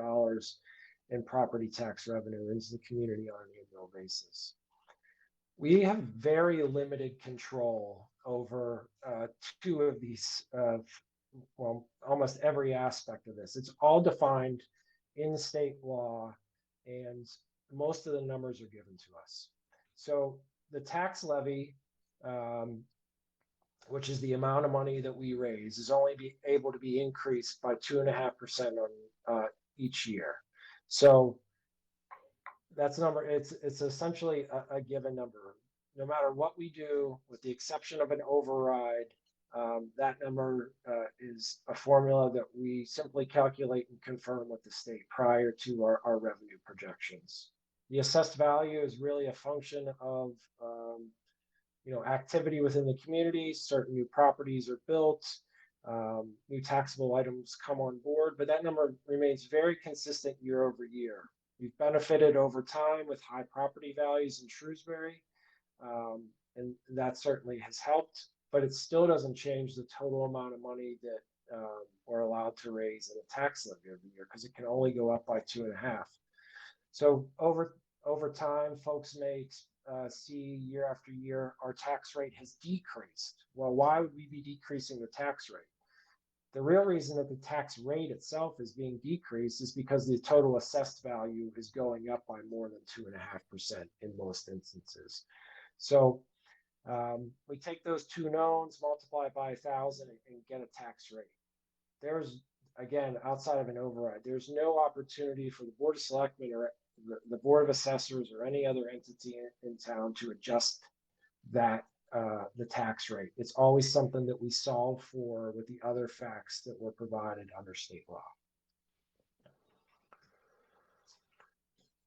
in property tax revenue into the community on an annual basis. We have very limited control over two of these, almost every aspect of this. It's all defined in state law, and most of the numbers are given to us. So the tax levy, which is the amount of money that we raise, is only able to be increased by 2.5% on each year. So that's number. It's essentially a given number. No matter what we do, with the exception of an override, that number is a formula that we simply calculate and confirm with the state prior to our revenue projections. The assessed value is really a function of activity within the community. Certain new properties are built, new taxable items come on board, but that number remains very consistent year over year. We've benefited over time with high property values in Shrewsbury, and that certainly has helped, but it still doesn't change the total amount of money that we're allowed to raise in a tax levy every year, because it can only go up by 2.5. So over time, folks may see year after year our tax rate has decreased. Well, why would we be decreasing the tax rate? The real reason that the tax rate itself is being decreased is because the total assessed value is going up by more than 2.5% in most instances. So we take those two knowns, multiply by 1,000, and get a tax rate. There's, again, outside of an override, there's no opportunity for the Board of Selectmen or the Board of Assessors or any other entity in town to adjust that the tax rate. It's always something that we solve for with the other facts that were provided under state law.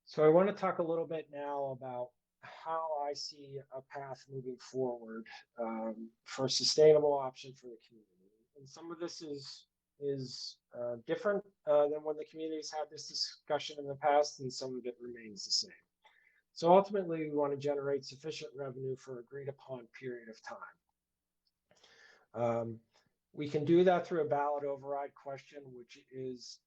So I want to talk a little bit now about how I see a path moving forward for a sustainable option for the community. And some of this is different than when the community's had this discussion in the past, and some of it remains the same. So ultimately, we want to generate sufficient revenue for an agreed upon period of time. We can do that through a ballot override question, which is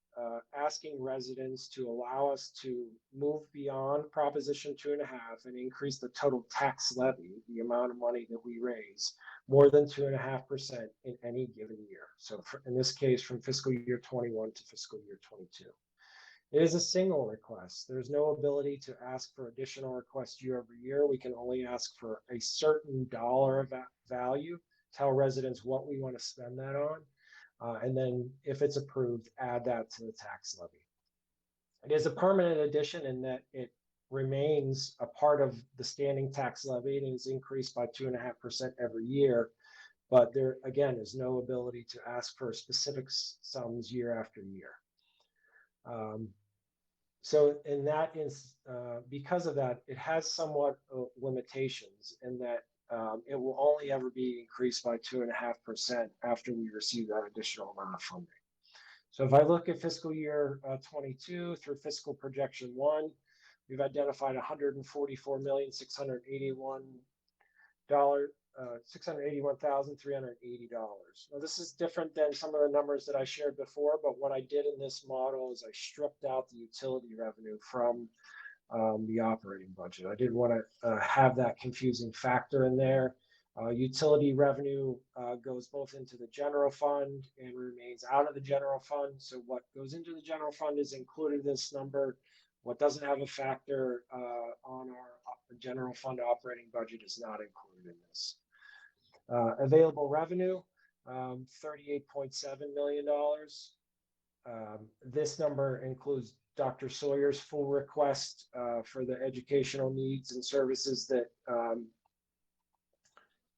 asking residents to allow us to move beyond Proposition 2.5 and increase the total tax levy, the amount of money that we raise, more than 2.5% in any given year. So in this case, from fiscal year 21 to fiscal year 22. It is a single request. There's no ability to ask for additional requests year over year. We can only ask for a certain dollar value, tell residents what we want to spend that on, and then if it's approved, add that to the tax levy. It is a permanent addition in that it remains a part of the standing tax levy and is increased by 2.5% every year. But there, again, is no ability to ask for specific sums year after year. So in that is because of that, it has somewhat limitations in that it will only ever be increased by 2.5% after we receive that additional amount of funding. So if I look at fiscal year 22 through fiscal projection 1, we've identified $681,380. Now this is different than some of the numbers that I shared before, but what I did in this model is I stripped out the utility revenue from the operating budget. I didn't want to have that confusing factor in there. Utility revenue goes both into the general fund and remains out of the general fund. So what goes into the general fund is included in this number. What doesn't have a factor on our general fund operating budget is not included in this. Available revenue, $38.7 million. This number includes Dr. Sawyer's full request for the educational needs and services that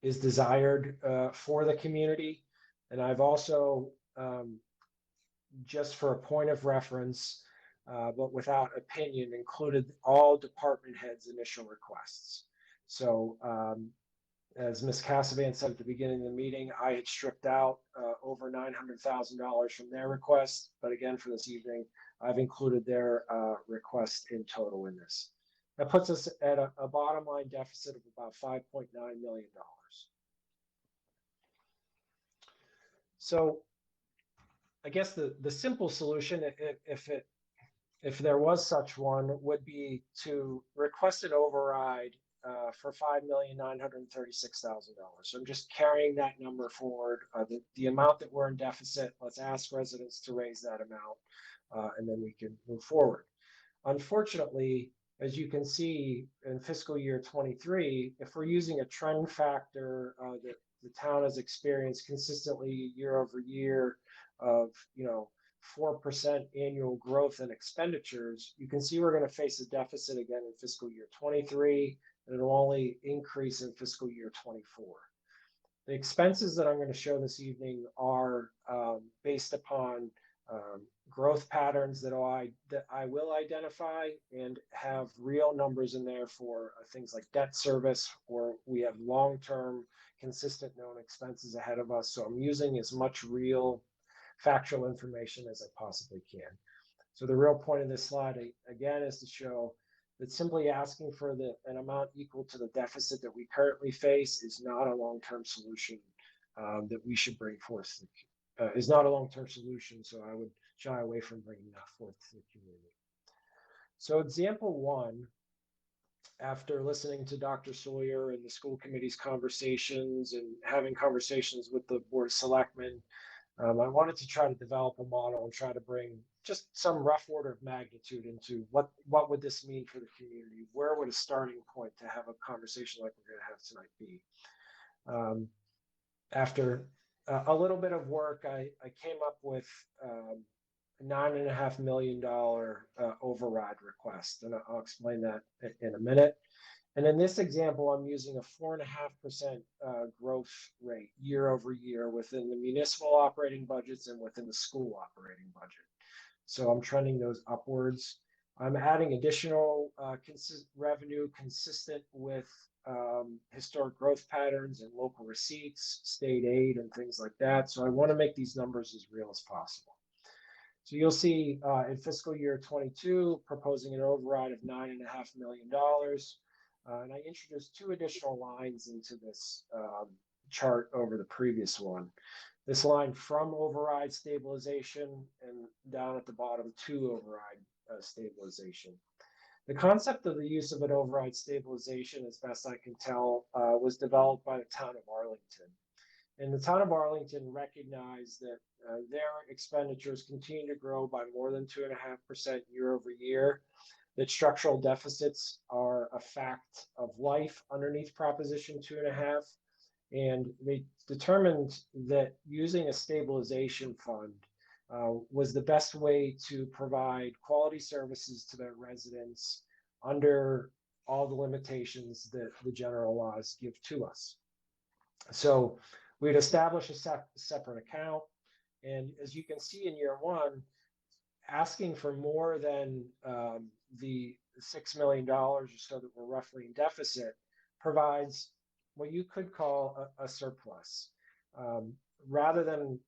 is desired for the community. And I've also, just for a point of reference, but without opinion, included all department heads' initial requests. So as Ms. Cassavant said at the beginning of the meeting, I had stripped out over $900,000 from their request. But again, for this evening, I've included their request in total in this. That puts us at a bottom line deficit of about $5.9 million. So I guess the simple solution, if there was such one, would be to request an override for $5,936,000. So I'm just carrying that number forward. The amount that we're in deficit, let's ask residents to raise that amount, and then we can move forward. Unfortunately, as you can see in fiscal year 23, if we're using a trend factor that the town has experienced consistently year over year of 4% annual growth in expenditures, you can see we're going to face a deficit again in fiscal year 23, and it'll only increase in fiscal year 24. The expenses that I'm going to show this evening are based upon growth patterns that I will identify and have real numbers in there for things like debt service, or we have long-term consistent known expenses ahead of us. So I'm using as much real factual information as I possibly can. So the real point of this slide, again, is to show that simply asking for an amount equal to the deficit that we currently face is not a long-term solution that we should bring forth is not a long-term solution, so I would shy away from bringing that forth to the community. So example one, after listening to Dr. Sawyer and the school committee's conversations and having conversations with the Board of Selectmen, I wanted to try to develop a model and try to bring just some rough order of magnitude into what would this mean for the community? Where would a starting point to have a conversation like we're going to have tonight be? After a little bit of work, I came up with a $9.5 million override request, and I'll explain that in a minute. And in this example, I'm using a 4.5% growth rate year over year within the municipal operating budgets and within the school operating budget. So I'm trending those upwards. I'm adding additional revenue consistent with historic growth patterns and local receipts, state aid, and things like that. So I want to make these numbers as real as possible. So you'll see in fiscal year 22, proposing an override of $9.5 million. And I introduced two additional lines into this chart over the previous one. This line from override stabilization and down at the bottom to override stabilization. The concept of the use of an override stabilization, as best I can tell, was developed by the town of Arlington. And the town of Arlington recognized that their expenditures continue to grow by more than 2.5% year over year, that structural deficits are a fact of life underneath Proposition 2.5. And they determined that using a stabilization fund was the best way to provide quality services to their residents under all the limitations that the general laws give to us. So we'd establish a separate account. And as you can see in year one, asking for more than the $6 million or so that we're roughly in deficit provides what you could call a surplus. Rather than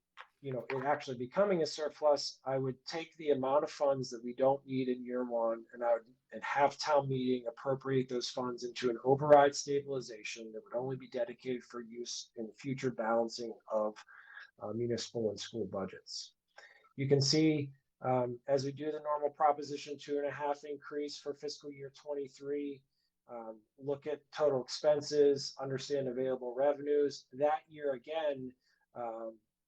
it actually becoming a surplus, I would take the amount of funds that we don't need in year one, and I would have town meeting appropriate those funds into an override stabilization that would only be dedicated for use in future balancing of municipal and school budgets. You can see as we do the normal Proposition 2.5 increase for fiscal year 23, look at total expenses, understand available revenues. That year again,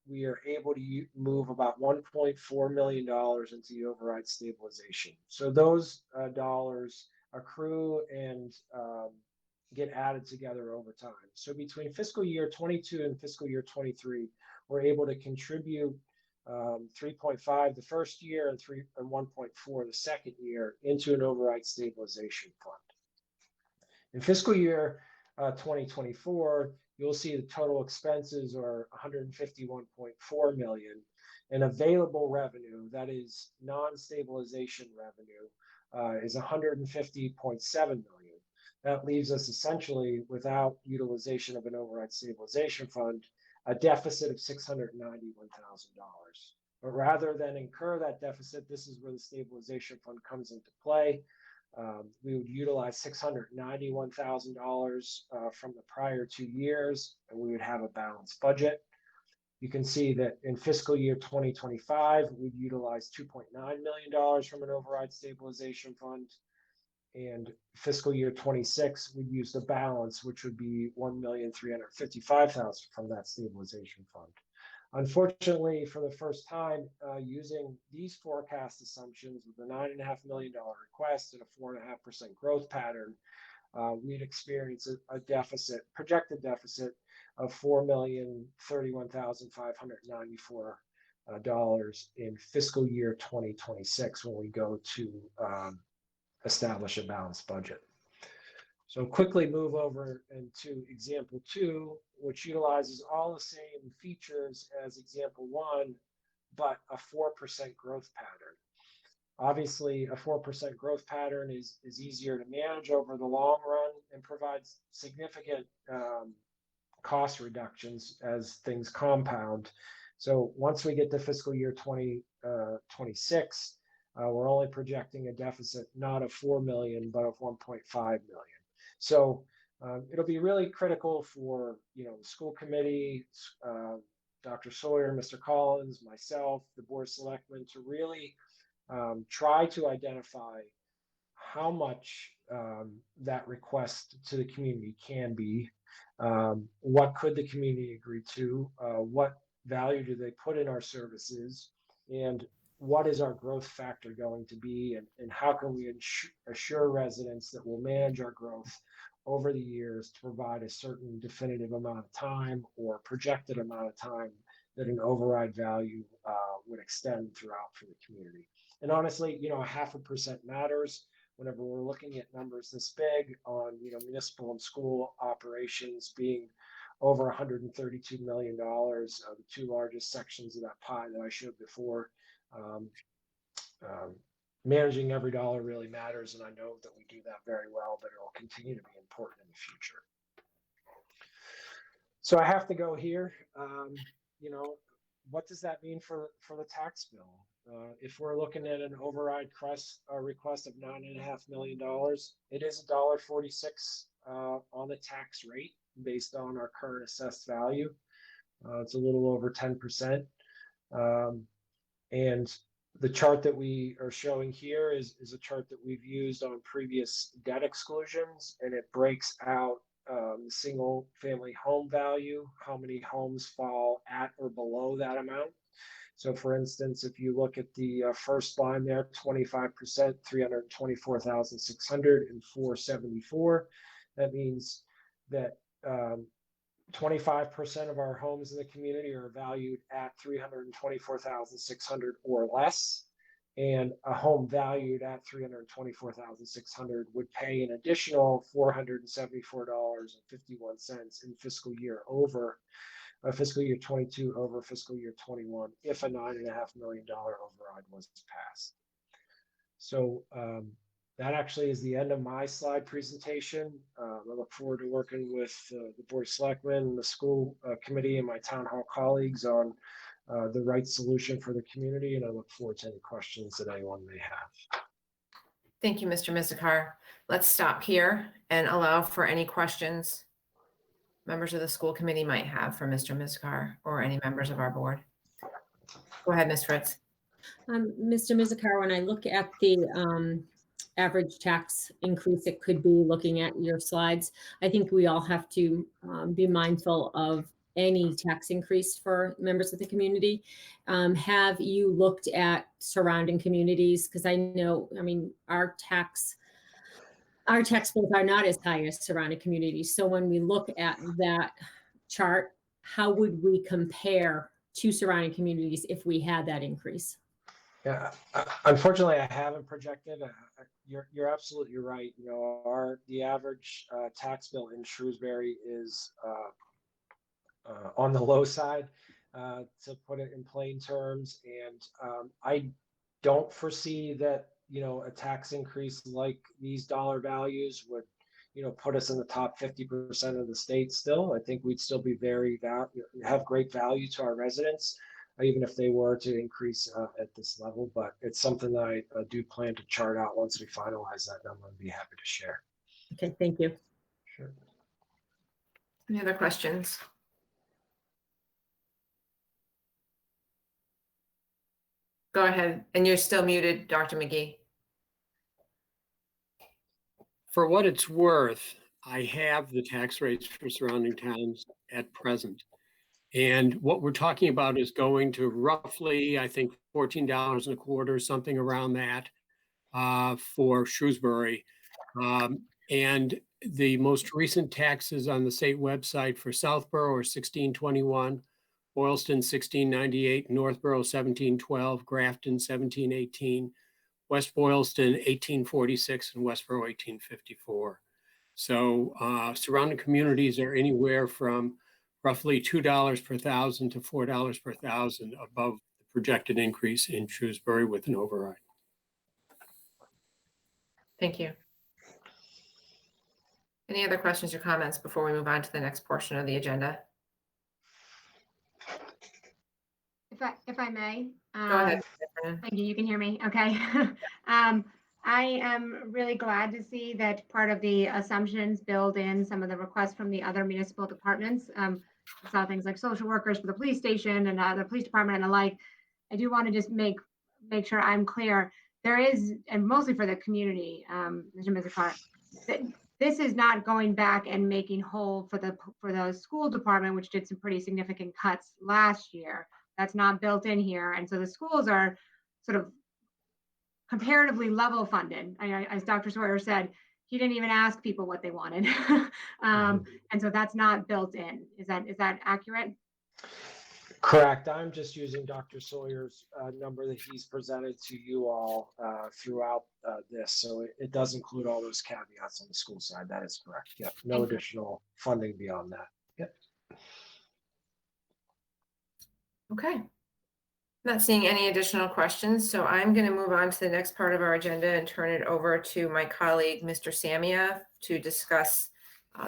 we are able to move about $1.4 million into the override stabilization. So those dollars accrue and get added together over time. So between fiscal year 22 and fiscal year 23, we're able to contribute 3.5 the first year and 1.4 the second year into an override stabilization fund. In fiscal year 2024, you'll see the total expenses are $151.4 million, and available revenue, that is non-stabilization revenue, is $150.7 million. That leaves us essentially without utilization of an override stabilization fund, a deficit of $691,000. But rather than incur that deficit, this is where the stabilization fund comes into play. We would utilize $691,000 from the prior 2 years, and we would have a balanced budget. You can see that in fiscal year 2025, we'd utilize $2.9 million from an override stabilization fund. And fiscal year 26, we'd use the balance, which would be $1,355,000 from that stabilization fund. Unfortunately, for the first time, using these forecast assumptions with a $9.5 million request and a 4.5% growth pattern, we'd experience a deficit, projected deficit of $4,031,594 in fiscal year 2026 when we go to establish a balanced budget. So quickly move over into example 2, which utilizes all the same features as example 1, but a 4% growth pattern. Obviously, a 4% growth pattern is easier to manage over the long run and provides significant cost reductions as things compound. So once we get to fiscal year 2026, we're only projecting a deficit not of 4 million, but of 1.5 million. So it'll be really critical for the school committee, Dr. Sawyer, Mr. Collins, myself, the Board of Selectmen, to really try to identify how much that request to the community can be. What could the community agree to? What value do they put in our services? And what is our growth factor going to be? And how can we assure residents that we'll manage our growth over the years to provide a certain definitive amount of time or projected amount of time that an override value would extend throughout for the community. And honestly, a 0.5% matters whenever we're looking at numbers this big on, municipal and school operations being over $132 million, the two largest sections of that pie that I showed before. Managing every dollar really matters, and I know that we do that very well, but it will continue to be important in the future. So I have to go here. What does that mean for the tax bill? If we're looking at an override request of $9.5 million, it is $1.46 on the tax rate based on our current assessed value. It's a little over 10%. And the chart that we are showing here is a chart that we've used on previous debt exclusions, and it breaks out the single family home value, how many homes fall at or below that amount. So for instance, if you look at the first line there, 25%, 324,600 and 474, that means that 25% of our homes in the community are valued at 324,600 or less, and a home valued at 324,600 would pay an additional $474.51 in fiscal year over fiscal year 22 over fiscal year 21 if a $9.5 million override was passed. So that actually is the end of my slide presentation. I look forward to working with the Board of Selectmen, the school committee, and my town hall colleagues on the right solution for the community, and I look forward to any questions that anyone may have. Thank you, Mr. Mizikar. Let's stop here and allow for any questions members of the school committee might have for Mr. Mizikar or any members of our board. Go ahead, Ms. Fritz. Mr. Mizikar, when I look at the average tax increase, it could be looking at your slides. I think we all have to be mindful of any tax increase for members of the community. Have you looked at surrounding communities? Because I know, our tax bills are not as high as surrounding communities. So when we look at that chart, how would we compare to surrounding communities if we had that increase? Yeah, unfortunately, I haven't projected. You're absolutely right. The average tax bill in Shrewsbury is on the low side, to put it in plain terms. And I don't foresee that a tax increase like these dollar values would put us in the top 50% of the state. Still, I think we'd still be have great value to our residents, even if they were to increase at this level. But it's something that I do plan to chart out once we finalize that number and be happy to share. Okay, thank you. Sure. Any other questions? Go ahead. And you're still muted, Dr. McGee. For what it's worth, I have the tax rates for surrounding towns at present. And what we're talking about is going to roughly, I think, $14.25, something around that, for Shrewsbury. And the most recent taxes on the state website for Southborough are $16.21, Boylston $16.98, Northborough $17.12, Grafton $17.18, West Boylston $18.46, and Westborough $18.54. So surrounding communities are anywhere from roughly $2 per thousand to $4 per thousand above the projected increase in Shrewsbury with an override. Thank you. Any other questions or comments before we move on to the next portion of the agenda? If I may. Go ahead. Thank you. You can hear me. Okay. I am really glad to see that part of the assumptions build in some of the requests from the other municipal departments. saw things like social workers for the police station and the police department and the like. I do want to just make sure I'm clear. There is, and mostly for the community, Mr. Mizikar, that this is not going back and making whole for the school department, which did some pretty significant cuts last year. That's not built in here. And so the schools are sort of comparatively level funded. As Dr. Sawyer said, he didn't even ask people what they wanted. And so that's not built in. Is that accurate? Correct. I'm just using Dr. Sawyer's number that he's presented to you all throughout this. So it does include all those caveats on the school side. That is correct. Yep. No additional funding beyond that. Yep. Okay. Not seeing any additional questions, so I'm going to move on to the next part of our agenda and turn it over to my colleague, Mr. Samia, to discuss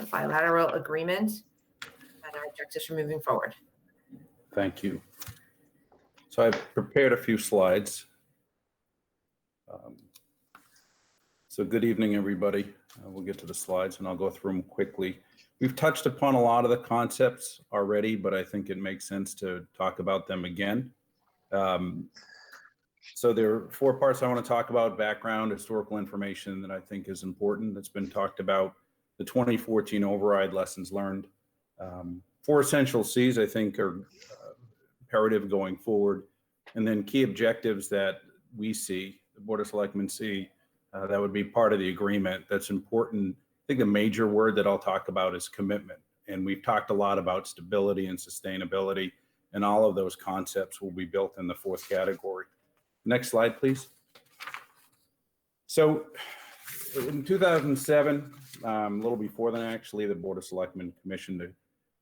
bilateral agreement and our objectives for moving forward. Thank you. So I've prepared a few slides. So good evening, everybody. We'll get to the slides and I'll go through them quickly. We've touched upon a lot of the concepts already, but I think it makes sense to talk about them again. So there are 4 parts I want to talk about: background, historical information that I think is important, that's been talked about, the 2014 override, lessons learned. 4 essential C's I think are imperative going forward, and then key objectives that we see, the Board of Selectmen see, that would be part of the agreement that's important. I think the major word that I'll talk about is commitment, and we've talked a lot about stability and sustainability, and all of those concepts will be built in the 4th category. Next slide, please. So in 2007, a little before then actually, the Board of Selectmen commissioned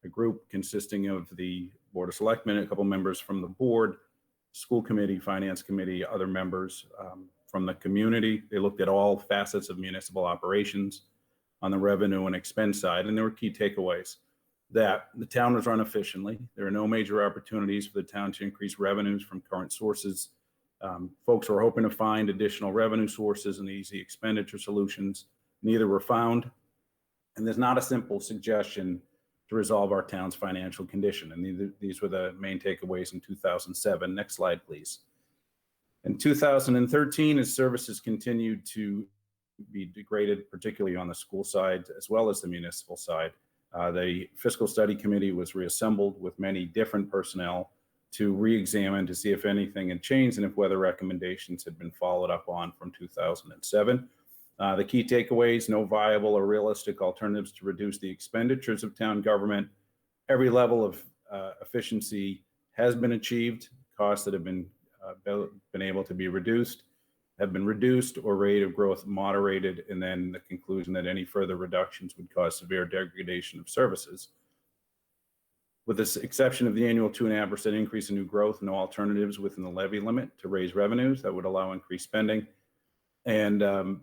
a group consisting of the Board of Selectmen, a couple members from the board, school committee, finance committee, other members from the community. They looked at all facets of municipal operations on the revenue and expense side, and there were key takeaways: that the town was run efficiently. There are no major opportunities for the town to increase revenues from current sources. Folks were hoping to find additional revenue sources and easy expenditure solutions. Neither were found. And there's not a simple suggestion to resolve our town's financial condition. And these were the main takeaways in 2007. Next slide, please. In 2013, as services continued to be degraded, particularly on the school side, as well as the municipal side, the Fiscal Study Committee was reassembled with many different personnel to re-examine to see if anything had changed and if whether recommendations had been followed up on from 2007. The key takeaways: no viable or realistic alternatives to reduce the expenditures of town government. Every level of efficiency has been achieved. Costs that have been able to be reduced have been reduced, or rate of growth moderated, and then the conclusion that any further reductions would cause severe degradation of services. With the exception of the annual 2.5% increase in new growth, no alternatives within the levy limit to raise revenues that would allow increased spending. And a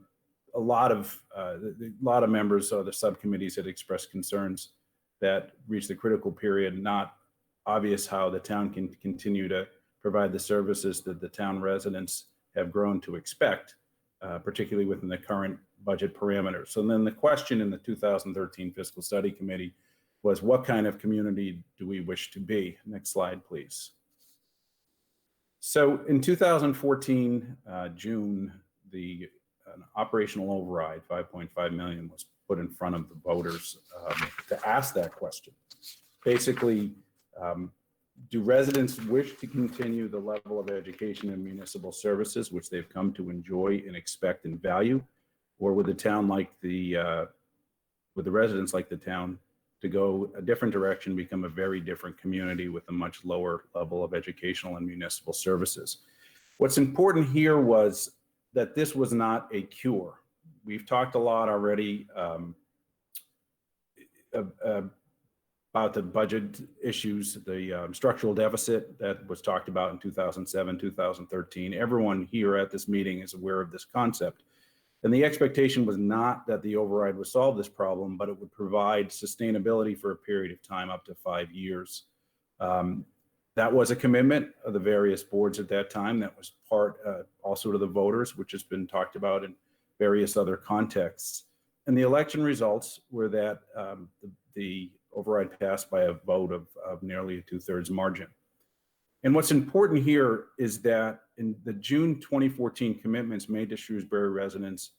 lot of members of the subcommittees had expressed concerns that reached the critical period, not obvious how the town can continue to provide the services that the town residents have grown to expect, particularly within the current budget parameters. So then the question in the 2013 Fiscal Study Committee was, what kind of community do we wish to be? Next slide, please. So in 2014, June, an operational override, 5.5 million, was put in front of the voters to ask that question. Basically, do residents wish to continue the level of education and municipal services which they've come to enjoy and expect and value, or would the town like would the residents like the town to go a different direction, become a very different community with a much lower level of educational and municipal services? What's important here was that this was not a cure. We've talked a lot already about the budget issues, the structural deficit that was talked about in 2007, 2013. Everyone here at this meeting is aware of this concept. And the expectation was not that the override would solve this problem, but it would provide sustainability for a period of time up to 5 years. That was a commitment of the various boards at that time. That was part also to the voters, which has been talked about in various other contexts. And the election results were that the override passed by a vote of nearly a 2/3 margin. And what's important here is that in the June 2014 commitments made to Shrewsbury residents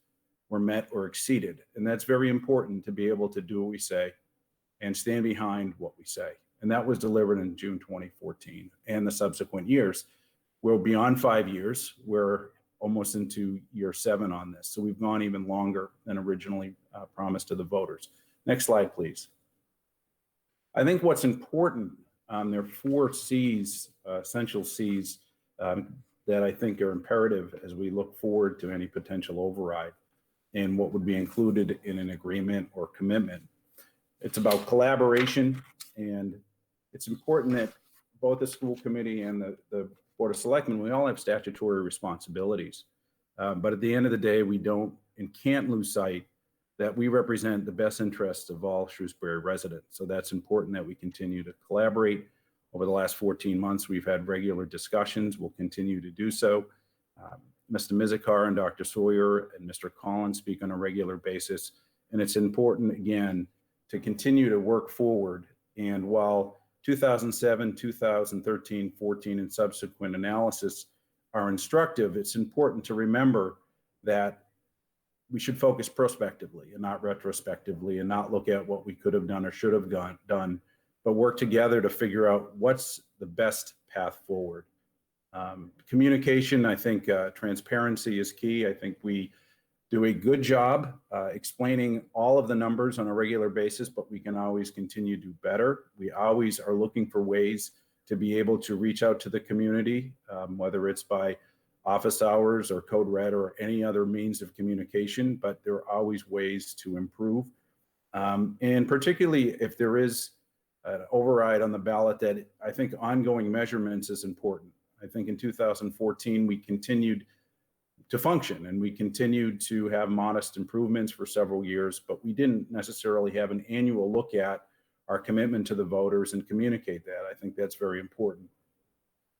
were met or exceeded. And that's very important to be able to do what we say and stand behind what we say. And that was delivered in June 2014 and the subsequent years. We're beyond 5 years. We're almost into year 7 on this. So we've gone even longer than originally promised to the voters. Next slide, please. I think what's important, there are 4 C's, essential C's, that I think are imperative as we look forward to any potential override and what would be included in an agreement or commitment. It's about collaboration, and it's important that both the school committee and the Board of Selectmen, we all have statutory responsibilities. But at the end of the day, we don't and can't lose sight that we represent the best interests of all Shrewsbury residents. So that's important that we continue to collaborate. Over the last 14 months, we've had regular discussions. We'll continue to do so. Mr. Mizikar and Dr. Sawyer and Mr. Collins speak on a regular basis. And it's important, again, to continue to work forward. And while 2007, 2013, 14, and subsequent analysis are instructive, it's important to remember that we should focus prospectively and not retrospectively, and not look at what we could have done or should have done, but work together to figure out what's the best path forward. Communication, I think transparency is key. I think we do a good job explaining all of the numbers on a regular basis, but we can always continue to do better. We always are looking for ways to be able to reach out to the community, whether it's by office hours or code red or any other means of communication, but there are always ways to improve. And particularly if there is an override on the ballot, that I think ongoing measurements is important. I think in 2014, we continued to function and we continued to have modest improvements for several years, but we didn't necessarily have an annual look at our commitment to the voters and communicate that. I think that's very important.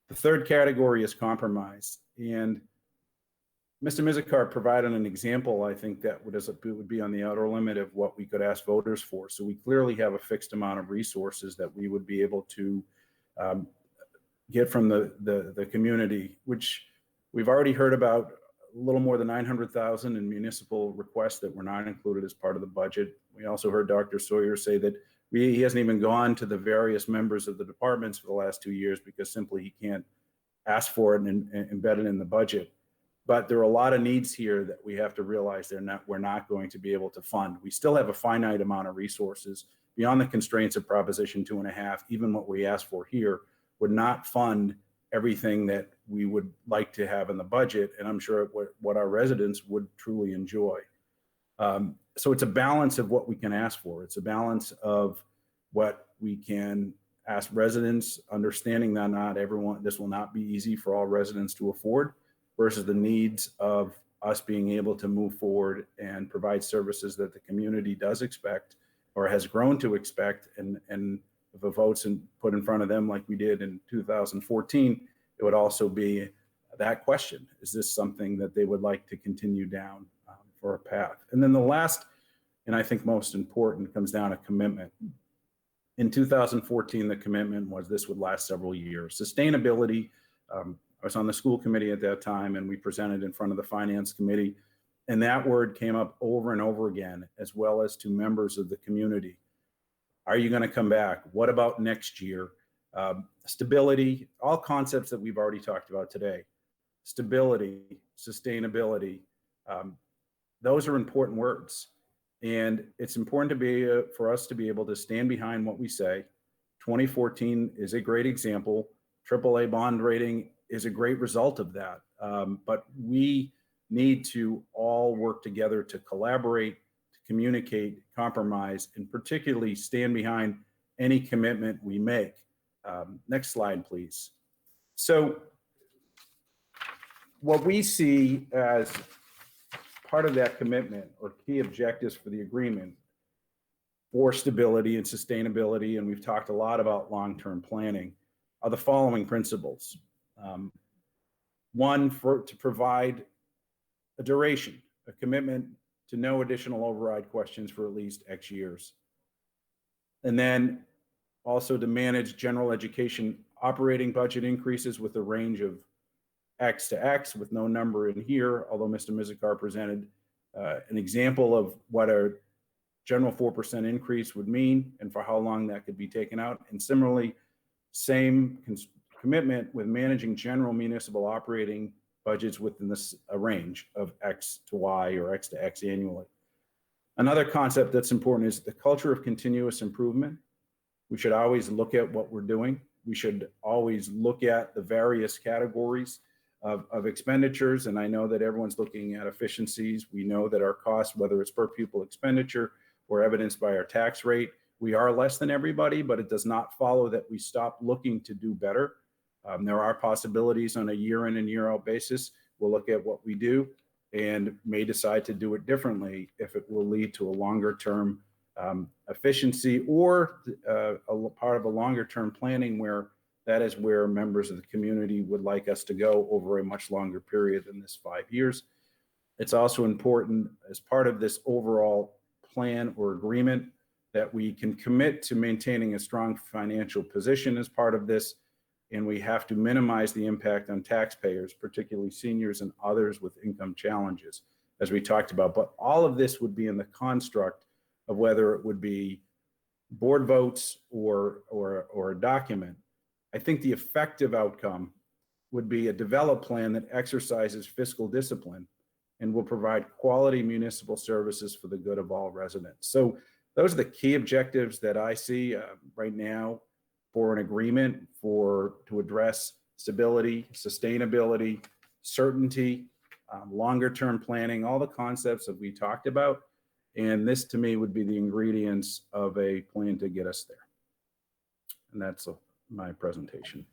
The third category is compromise. And Mr. Mizikar provided an example, I think, that would be on the outer limit of what we could ask voters for. So we clearly have a fixed amount of resources that we would be able to get from the community, which we've already heard about. A little more than 900,000 in municipal requests that were not included as part of the budget. We also heard Dr. Sawyer say that he hasn't even gone to the various members of the departments for the last 2 years because simply he can't ask for it and embed it in the budget. But there are a lot of needs here that we have to realize we're not going to be able to fund. We still have a finite amount of resources beyond the constraints of Proposition 2.5. Even what we asked for here would not fund everything that we would like to have in the budget, and I'm sure what our residents would truly enjoy. So it's a balance of what we can ask for. It's a balance of what we can ask residents, understanding that not everyone, this will not be easy for all residents to afford, versus the needs of us being able to move forward and provide services that the community does expect or has grown to expect. And if a vote's put in front of them like we did in 2014, it would also be that question. Is this something that they would like to continue down for a path? And then the last, and I think most important, comes down to commitment. In 2014, the commitment was this would last several years. Sustainability, I was on the school committee at that time, and we presented in front of the finance committee, and that word came up over and over again, as well as to members of the community. Are you going to come back? What about next year? Stability, all concepts that we've already talked about today. Stability, sustainability, those are important words. And it's important for us to be able to stand behind what we say. 2014 is a great example. AAA bond rating is a great result of that. But we need to all work together to collaborate, to communicate, compromise, and particularly stand behind any commitment we make. Next slide, please. So what we see as part of that commitment or key objectives for the agreement for stability and sustainability, and we've talked a lot about long-term planning, are the following principles. One, to provide a duration, a commitment to no additional override questions for at least X years. And then also to manage general education operating budget increases with a range of X to X with no number in here, although Mr. Mizikar presented an example of what a general 4% increase would mean and for how long that could be taken out. And similarly, same commitment with managing general municipal operating budgets within a range of X to Y or X to X annually. Another concept that's important is the culture of continuous improvement. We should always look at what we're doing. We should always look at the various categories of expenditures. And I know that everyone's looking at efficiencies. We know that our costs, whether it's per pupil expenditure or evidenced by our tax rate, we are less than everybody, but it does not follow that we stop looking to do better. There are possibilities on a year in and year out basis. We'll look at what we do and may decide to do it differently if it will lead to a longer term efficiency or a part of a longer term planning where that is where members of the community would like us to go over a much longer period than this 5 years. It's also important as part of this overall plan or agreement that we can commit to maintaining a strong financial position as part of this. And we have to minimize the impact on taxpayers, particularly seniors and others with income challenges, as we talked about. But all of this would be in the construct of whether it would be board votes or a document. I think the effective outcome would be a developed plan that exercises fiscal discipline and will provide quality municipal services for the good of all residents. So those are the key objectives that I see right now for an agreement to address stability, sustainability, certainty, longer term planning, all the concepts that we talked about. And this to me would be the ingredients of a plan to get us there. And that's my presentation.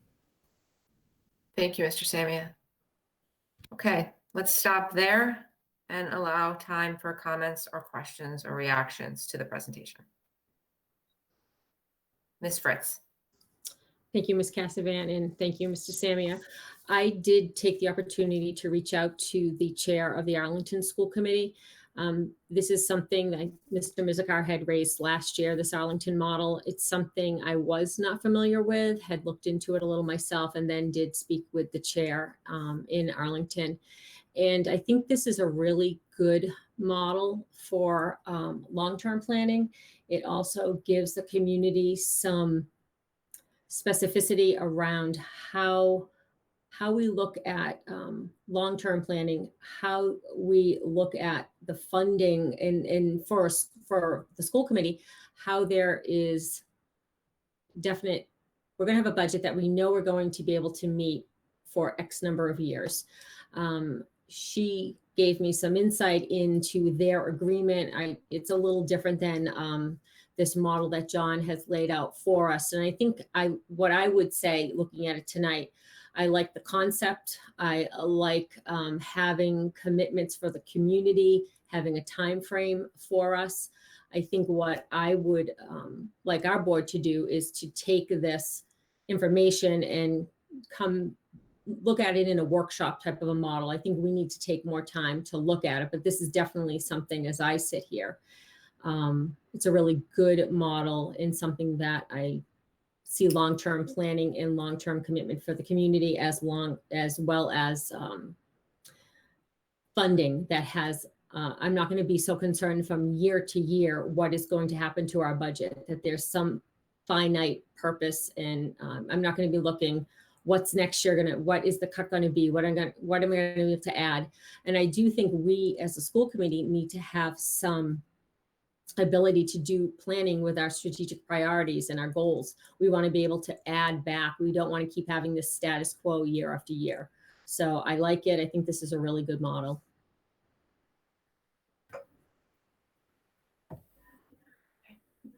Thank you, Mr. Samia. Okay, let's stop there and allow time for comments or questions or reactions to the presentation. Ms. Fritz. Thank you, Ms. Cassavant, and thank you, Mr. Samia. I did take the opportunity to reach out to the chair of the Arlington School Committee. This is something that Mr. Mizikar had raised last year, this Arlington model. It's something I was not familiar with, had looked into it a little myself, and then did speak with the chair in Arlington. And I think this is a really good model for long-term planning. It also gives the community some specificity around how we look at long-term planning, how we look at the funding, and for the school committee, how there is definite, we're going to have a budget that we know we're going to be able to meet for X number of years. She gave me some insight into their agreement. It's a little different than this model that John has laid out for us. And I think what I would say, looking at it tonight, I like the concept. I like having commitments for the community, having a time frame for us. I think what I would like our board to do is to take this information and come look at it in a workshop type of a model. I think we need to take more time to look at it, but this is definitely something as I sit here. It's a really good model and something that I see long-term planning and long-term commitment for the community as well as funding that has, I'm not going to be so concerned from year to year what is going to happen to our budget, that there's some finite purpose, and I'm not going to be looking what's next year what is the cut going to be, what am I going to have to add. And I do think we as a school committee need to have some ability to do planning with our strategic priorities and our goals. We want to be able to add back. We don't want to keep having this status quo year after year. So I like it. I think this is a really good model.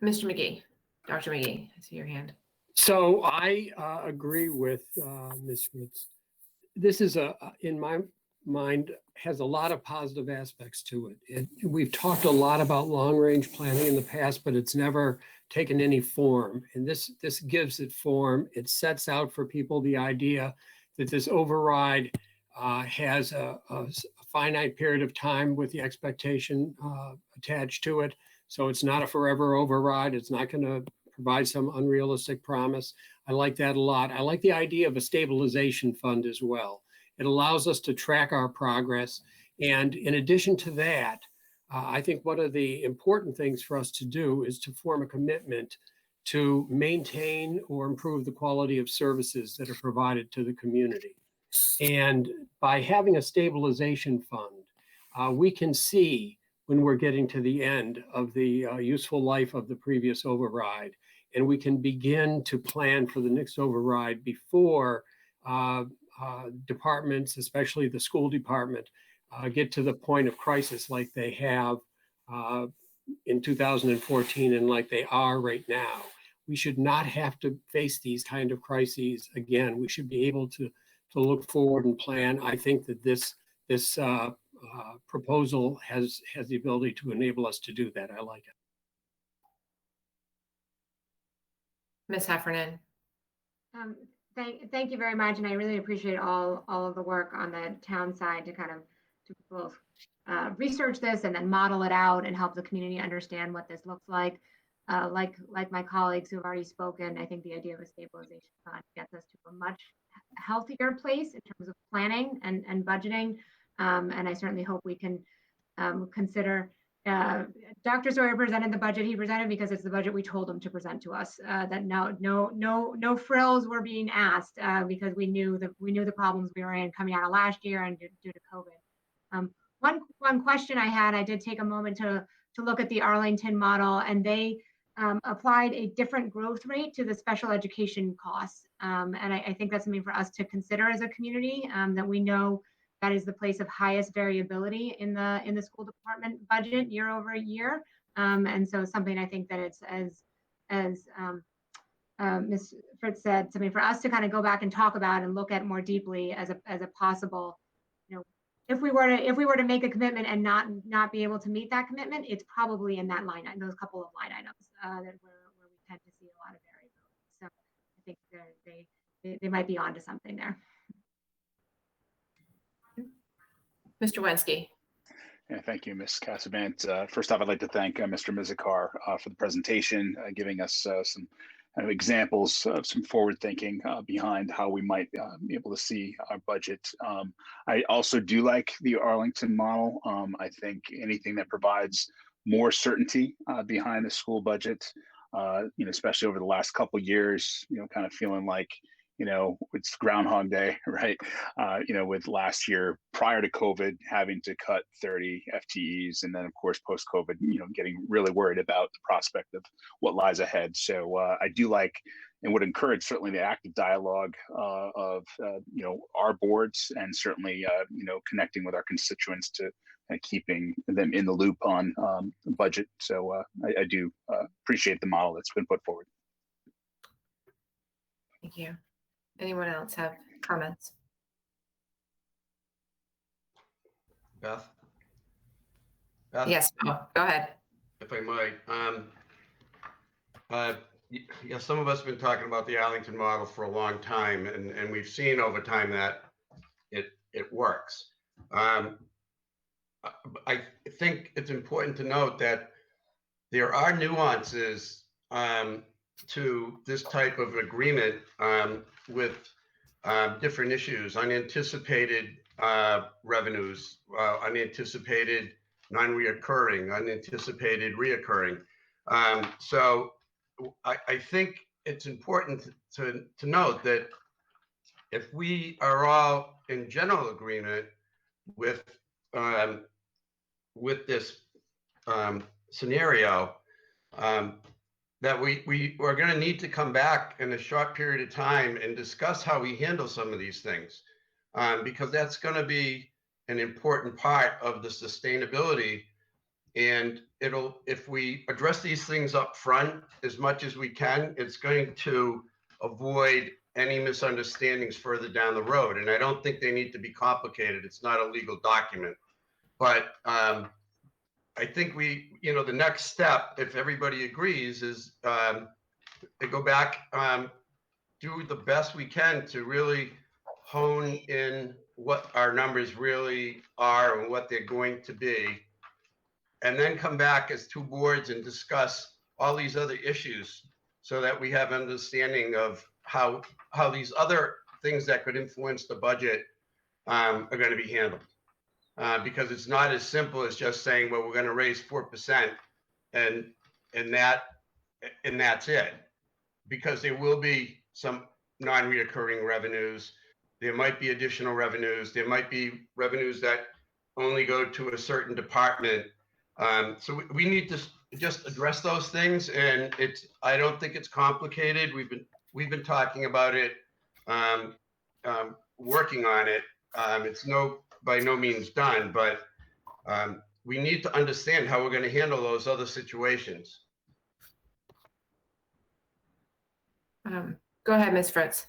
Mr. McGee, Dr. McGee, I see your hand. So I agree with Ms. Fritz. This is in my mind, has a lot of positive aspects to it. We've talked a lot about long-range planning in the past, but it's never taken any form. And this gives it form. It sets out for people the idea that this override has a finite period of time with the expectation attached to it. So it's not a forever override. It's not going to provide some unrealistic promise. I like that a lot. I like the idea of a stabilization fund as well. It allows us to track our progress. And in addition to that, I think one of the important things for us to do is to form a commitment to maintain or improve the quality of services that are provided to the community. And by having a stabilization fund, we can see when we're getting to the end of the useful life of the previous override, and we can begin to plan for the next override before departments, especially the school department, get to the point of crisis like they have in 2014 and like they are right now. We should not have to face these kind of crises again. We should be able to look forward and plan. I think that this proposal has the ability to enable us to do that. I like it. Ms. Heffernan. Thank you very much, and I really appreciate all of the work on the town side to kind of to both research this and then model it out and help the community understand what this looks like. Like my colleagues who have already spoken, I think the idea of a stabilization fund gets us to a much healthier place in terms of planning and budgeting. And I certainly hope we can consider. Dr. Sawyer presented the budget he presented because it's the budget we told him to present to us. That no frills were being asked because we knew the problems we were in coming out of last year and due to COVID. One question I had, I did take a moment to look at the Arlington model, and they applied a different growth rate to the special education costs. And I think that's something for us to consider as a community, that we know that is the place of highest variability in the school department budget year over year. And so something I think that it's as Ms. Fritz said, something for us to kind of go back and talk about and look at more deeply as a possible, if we were to make a commitment and not be able to meet that commitment, it's probably in that those couple of line items that where we tend to see a lot of variability. So I think they might be onto something there. Mr. Wensky. Yeah, thank you, Ms. Cassavant. First off, I'd like to thank Mr. Mizikar for the presentation, giving us some examples of some forward thinking behind how we might be able to see our budget. I also do like the Arlington model. I think anything that provides more certainty behind the school budget, especially over the last couple of years, kind of feeling like, it's Groundhog Day, right? With last year prior to COVID having to cut 30 FTEs, and then of course post-COVID, getting really worried about the prospect of what lies ahead. So I do like and would encourage certainly the active dialogue of our boards, and certainly connecting with our constituents to keeping them in the loop on the budget. So I do appreciate the model that's been put forward. Thank you. Anyone else have comments? Beth? Yes, go ahead. If I might. Some of us have been talking about the Arlington model for a long time, and we've seen over time that it works. I think it's important to note that there are nuances to this type of agreement with different issues, unanticipated revenues, unanticipated non-reoccurring, unanticipated reoccurring. So I think it's important to note that if we are all in general agreement with this scenario, that we are going to need to come back in a short period of time and discuss how we handle some of these things, because that's going to be an important part of the sustainability. And if we address these things up front as much as we can, it's going to avoid any misunderstandings further down the road. And I don't think they need to be complicated. It's not a legal document. But I think the next step, if everybody agrees, is to go back, do the best we can to really hone in what our numbers really are and what they're going to be, and then come back as two boards and discuss all these other issues so that we have understanding of how these other things that could influence the budget are going to be handled. Because it's not as simple as just saying, well, we're going to raise 4% and that's it. Because there will be some non-reoccurring revenues. There might be additional revenues. There might be revenues that only go to a certain department. So we need to just address those things, and I don't think it's complicated. We've been talking about it, working on it. It's by no means done, but we need to understand how we're going to handle those other situations. Go ahead, Ms. Fritz.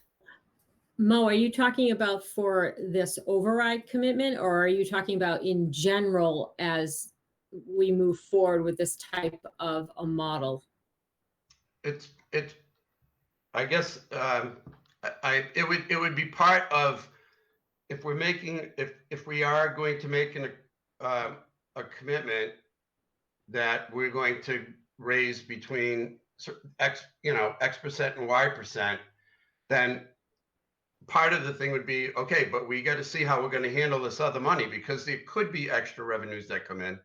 Mo, are you talking about for this override commitment, or are you talking about in general as we move forward with this type of a model? It's I guess it would be part of, if we are going to make a commitment that we're going to raise between X percent and Y percent, then part of the thing would be, okay, but we got to see how we're going to handle this other money, because there could be extra revenues that come in,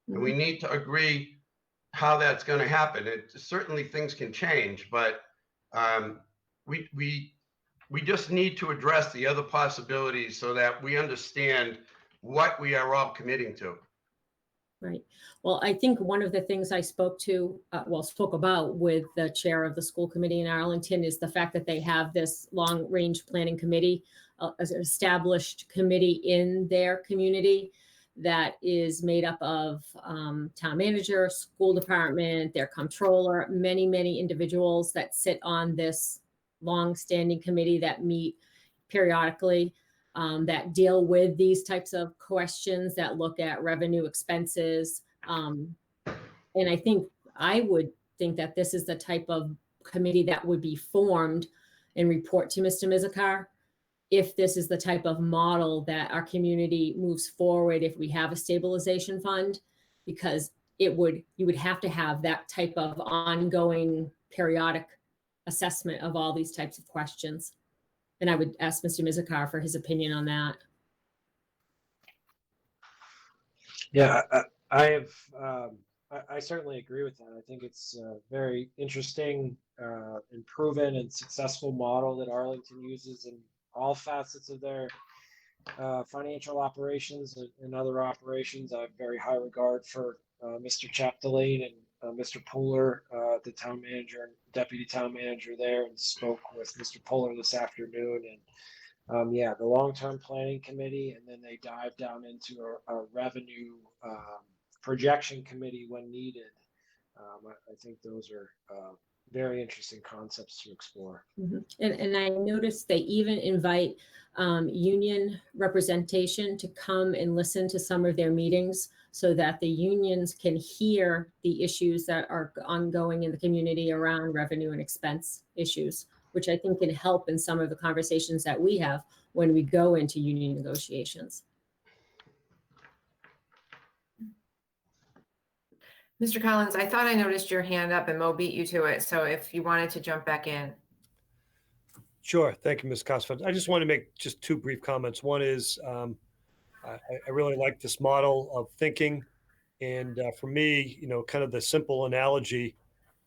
and we need to agree how that's going to happen. Certainly things can change, but we just need to address the other possibilities so that we understand what we are all committing to. Right. Well, I think one of the things I spoke about with the chair of the school committee in Arlington is the fact that they have this long-range planning committee, as an established committee in their community that is made up of town manager, school department, their comptroller, many, many individuals that sit on this long-standing committee that meet periodically. That deal with these types of questions, that look at revenue, expenses. And I would think that this is the type of committee that would be formed and report to Mr. Mizikar if this is the type of model that our community moves forward, if we have a stabilization fund, because you would have to have that type of ongoing periodic assessment of all these types of questions. And I would ask Mr. Mizikar for his opinion on that. Yeah, I certainly agree with that. I think it's a very interesting and proven and successful model that Arlington uses in all facets of their financial operations and other operations. I have very high regard for Mr. Chapdelaine and Mr. Puller, the town manager and deputy town manager there, and spoke with Mr. Puller this afternoon. And the long-term planning committee, and then they dive down into a revenue projection committee when needed. I think those are very interesting concepts to explore. Mm-hmm. And I noticed they even invite union representation to come and listen to some of their meetings so that the unions can hear the issues that are ongoing in the community around revenue and expense issues, which I think can help in some of the conversations that we have when we go into union negotiations. Mr. Collins, I thought I noticed your hand up and Mo beat you to it. So if you wanted to jump back in. Sure. Thank you, Ms. Cosford. I just want to make just two brief comments. One is I really like this model of thinking. And for me, kind of the simple analogy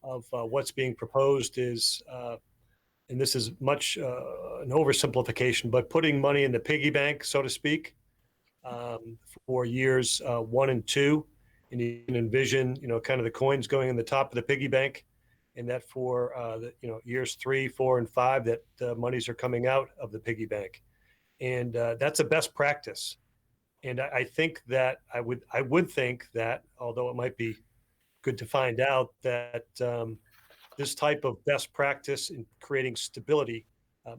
of what's being proposed is, and this is much an oversimplification, but putting money in the piggy bank, so to speak, for years 1 and 2. And you can envision, kind of the coins going in the top of the piggy bank, and that for years 3, 4, and 5, that the monies are coming out of the piggy bank, and that's a best practice. And I think that I would think that, although it might be good to find out, that this type of best practice in creating stability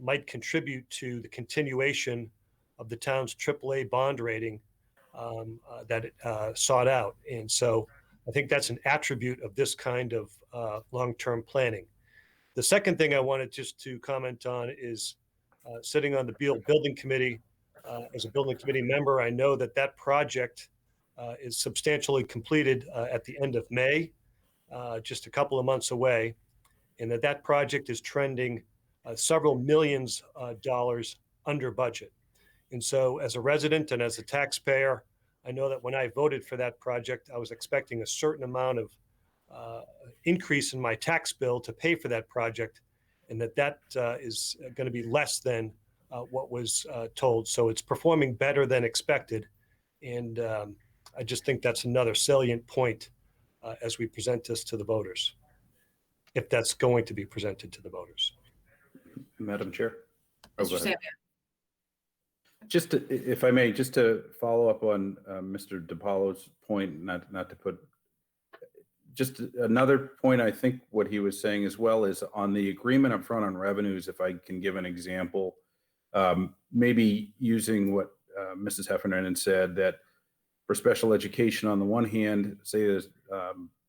might contribute to the continuation of the town's AAA bond rating that it sought out. And so I think that's an attribute of this kind of long-term planning. The second thing I wanted just to comment on is sitting on the building committee. As a building committee member, I know that project is substantially completed at the end of May, just a couple of months away. and that project is trending several millions dollars under budget. And so as a resident and as a taxpayer, I know that when I voted for that project, I was expecting a certain amount of increase in my tax bill to pay for that project, and that is going to be less than what was told. So it's performing better than expected. And I just think that's another salient point as we present this to the voters, if that's going to be presented to the voters. Madam Chair. Oh, go Mr. ahead. Samia. Just to, if I may, just to follow up on Mr. DiPaolo's point, not to put, just another point, I think what he was saying as well is on the agreement up front on revenues, if I can give an example, maybe using what Mrs. Heffernan said, that for special education on the one hand, say there's,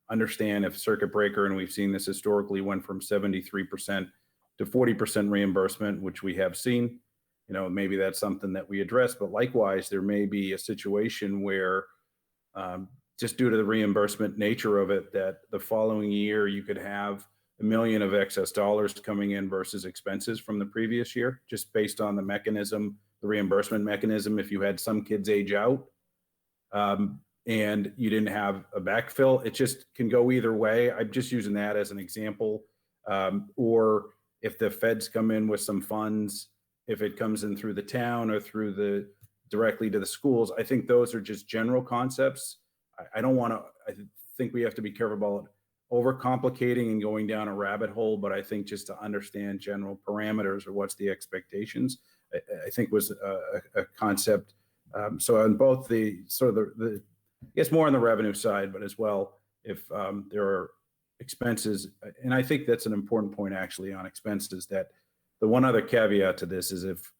understand if circuit breaker, and we've seen this historically, went from 73% to 40% reimbursement, which we have seen. You know, maybe that's something that we address, but likewise, there may be a situation where just due to the reimbursement nature of it, that the following year you could have $1 million of excess dollars coming in versus expenses from the previous year, just based on the mechanism, the reimbursement mechanism. If you had some kids age out and you didn't have a backfill, it just can go either way. I'm just using that as an example. Or if the feds come in with some funds, if it comes in through the town or through the directly to the schools, I think those are just general concepts. I don't want to, I think we have to be careful about overcomplicating and going down a rabbit hole, but I think just to understand general parameters or what's the expectations, I think was a concept. So on both the sort of the I guess more on the revenue side, but as well, if there are expenses, and I think that's an important point actually on expenses, that the one other caveat to this is if,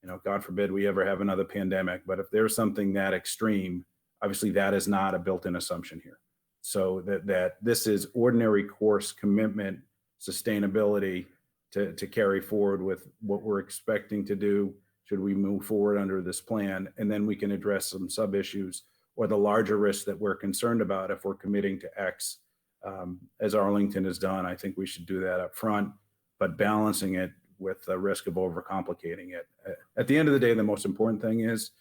you know, God forbid we ever have another pandemic, but if there's something that extreme, obviously that is not a built-in assumption here. So that this is ordinary course commitment, sustainability to carry forward with what we're expecting to do should we move forward under this plan. And then we can address some sub-issues or the larger risks that we're concerned about if we're committing to X, as Arlington has done. I think we should do that up front, but balancing it with the risk of overcomplicating it. At the end of the day, the most important thing is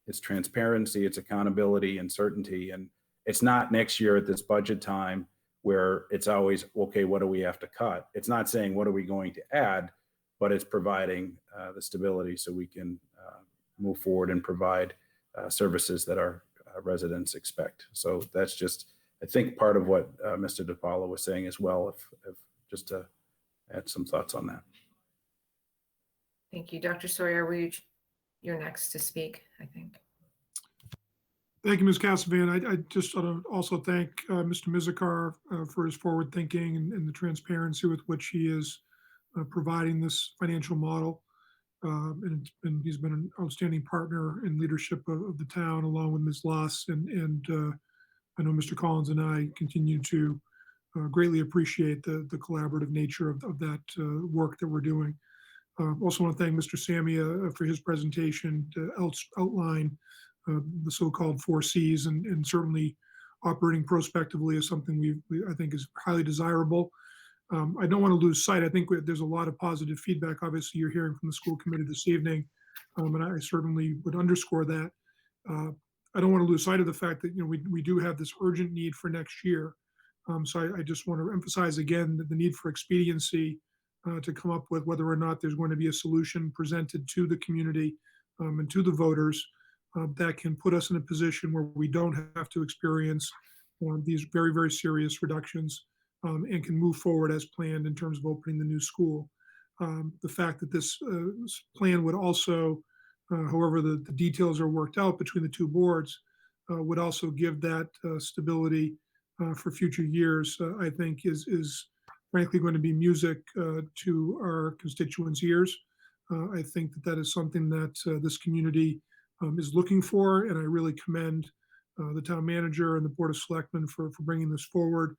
it's transparency, it's accountability and certainty. And it's not next year at this budget time where it's always, okay, what do we have to cut? It's not saying what are we going to add, but it's providing the stability so we can move forward and provide services that our residents expect. So that's just, I think, part of what Mr. DiPaolo was saying as well, if just to add some thoughts on that. Thank you. Dr. Sawyer, you're next to speak, I think. Thank you, Ms. Cassavant. I just want to also thank Mr. Mizikar for his forward thinking and the transparency with which he is providing this financial model. And he's been an outstanding partner in leadership of the town, along with Ms. Loss. And I know Mr. Collins and I continue to greatly appreciate the collaborative nature of that work that we're doing. Also want to thank Mr. Samia for his presentation to outline the so-called 4 Cs, and certainly operating prospectively is something I think is highly desirable. I don't want to lose sight. I think there's a lot of positive feedback. Obviously, you're hearing from the school committee this evening, and I certainly would underscore that. I don't want to lose sight of the fact that, you know, we do have this urgent need for next year. So I just want to emphasize again that the need for expediency to come up with whether or not there's going to be a solution presented to the community and to the voters that can put us in a position where we don't have to experience these very, very serious reductions and can move forward as planned in terms of opening the new school. The fact that this plan would also, however the details are worked out between the two boards, would also give that stability for future years, I think is frankly going to be music to our constituents' ears. I think that is something that this community is looking for, and I really commend the town manager and the Board of Selectmen for bringing this forward.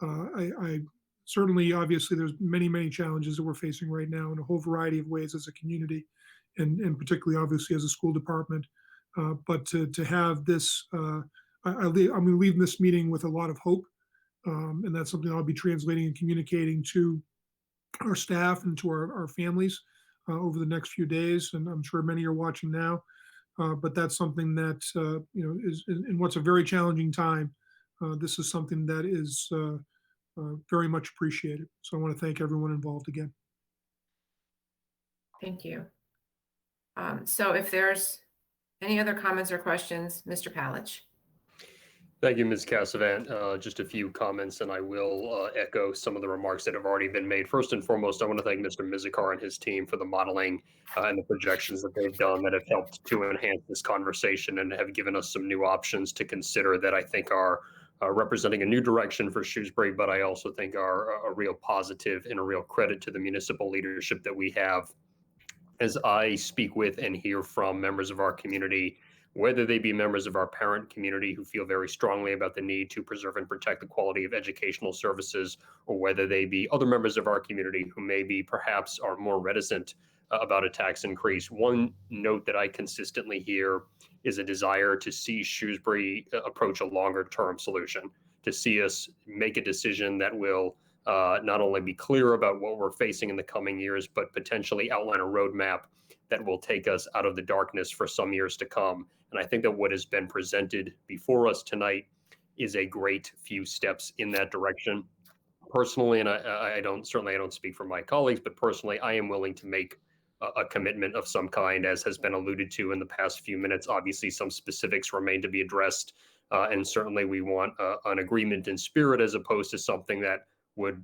I certainly, obviously, there's many challenges that we're facing right now in a whole variety of ways as a community, and particularly, obviously, as a school department. But to have this, I'm going to leave this meeting with a lot of hope, and that's something I'll be translating and communicating to our staff and to our families over the next few days. And I'm sure many are watching now. But that's something that, is in what's a very challenging time. This is something that is very much appreciated. So I want to thank everyone involved again. Thank you. So if there's any other comments or questions, Mr. Palich. Thank you, Ms. Cassavant. Just a few comments, and I will echo some of the remarks that have already been made. First and foremost, I want to thank Mr. Mizikar and his team for the modeling and the projections that they've done that have helped to enhance this conversation and have given us some new options to consider that I think are representing a new direction for Shrewsbury, but I also think are a real positive and a real credit to the municipal leadership that we have. As I speak with and hear from members of our community, whether they be members of our parent community who feel very strongly about the need to preserve and protect the quality of educational services, or whether they be other members of our community who maybe perhaps are more reticent about a tax increase. One note that I consistently hear is a desire to see Shrewsbury approach a longer term solution, to see us make a decision that will not only be clear about what we're facing in the coming years, but potentially outline a roadmap that will take us out of the darkness for some years to come. And I think that what has been presented before us tonight is a great few steps in that direction. Personally, and I don't speak for my colleagues, but personally, I am willing to make a commitment of some kind, as has been alluded to in the past few minutes. Obviously, some specifics remain to be addressed, and certainly we want an agreement in spirit as opposed to something that would,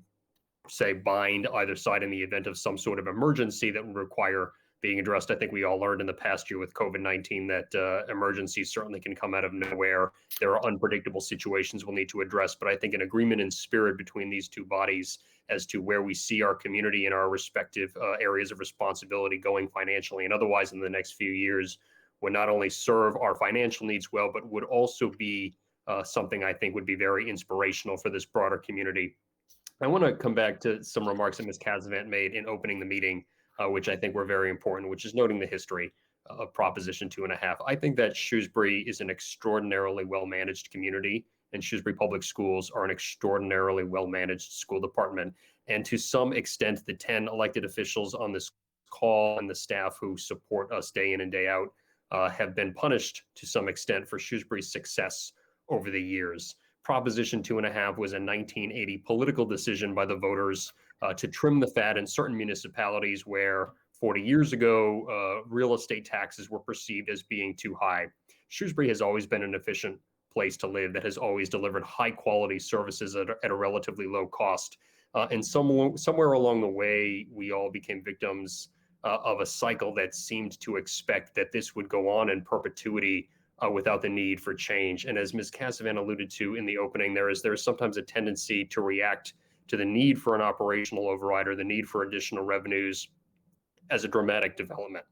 say, bind either side in the event of some sort of emergency that would require being addressed. I think we all learned in the past year with COVID-19 that emergencies certainly can come out of nowhere. There are unpredictable situations we'll need to address, but I think an agreement in spirit between these two bodies as to where we see our community and our respective areas of responsibility going financially and otherwise in the next few years would not only serve our financial needs well, but would also be something I think would be very inspirational for this broader community. I want to come back to some remarks that Ms. Cassavant made in opening the meeting, which I think were very important, which is noting the history of Proposition 2.5. I think that Shrewsbury is an extraordinarily well-managed community, and Shrewsbury Public Schools are an extraordinarily well-managed school department. And to some extent, the 10 elected officials on this call and the staff who support us day in and day out have been punished to some extent for Shrewsbury's success over the years. Proposition 2.5 was a 1980 political decision by the voters to trim the fat in certain municipalities where 40 years ago, real estate taxes were perceived as being too high. Shrewsbury has always been an efficient place to live that has always delivered high quality services at a relatively low cost. And somewhere along the way, we all became victims of a cycle that seemed to expect that this would go on in perpetuity without the need for change. And as Ms. Cassavant alluded to in the opening, there is sometimes a tendency to react to the need for an operational override or the need for additional revenues as a dramatic development,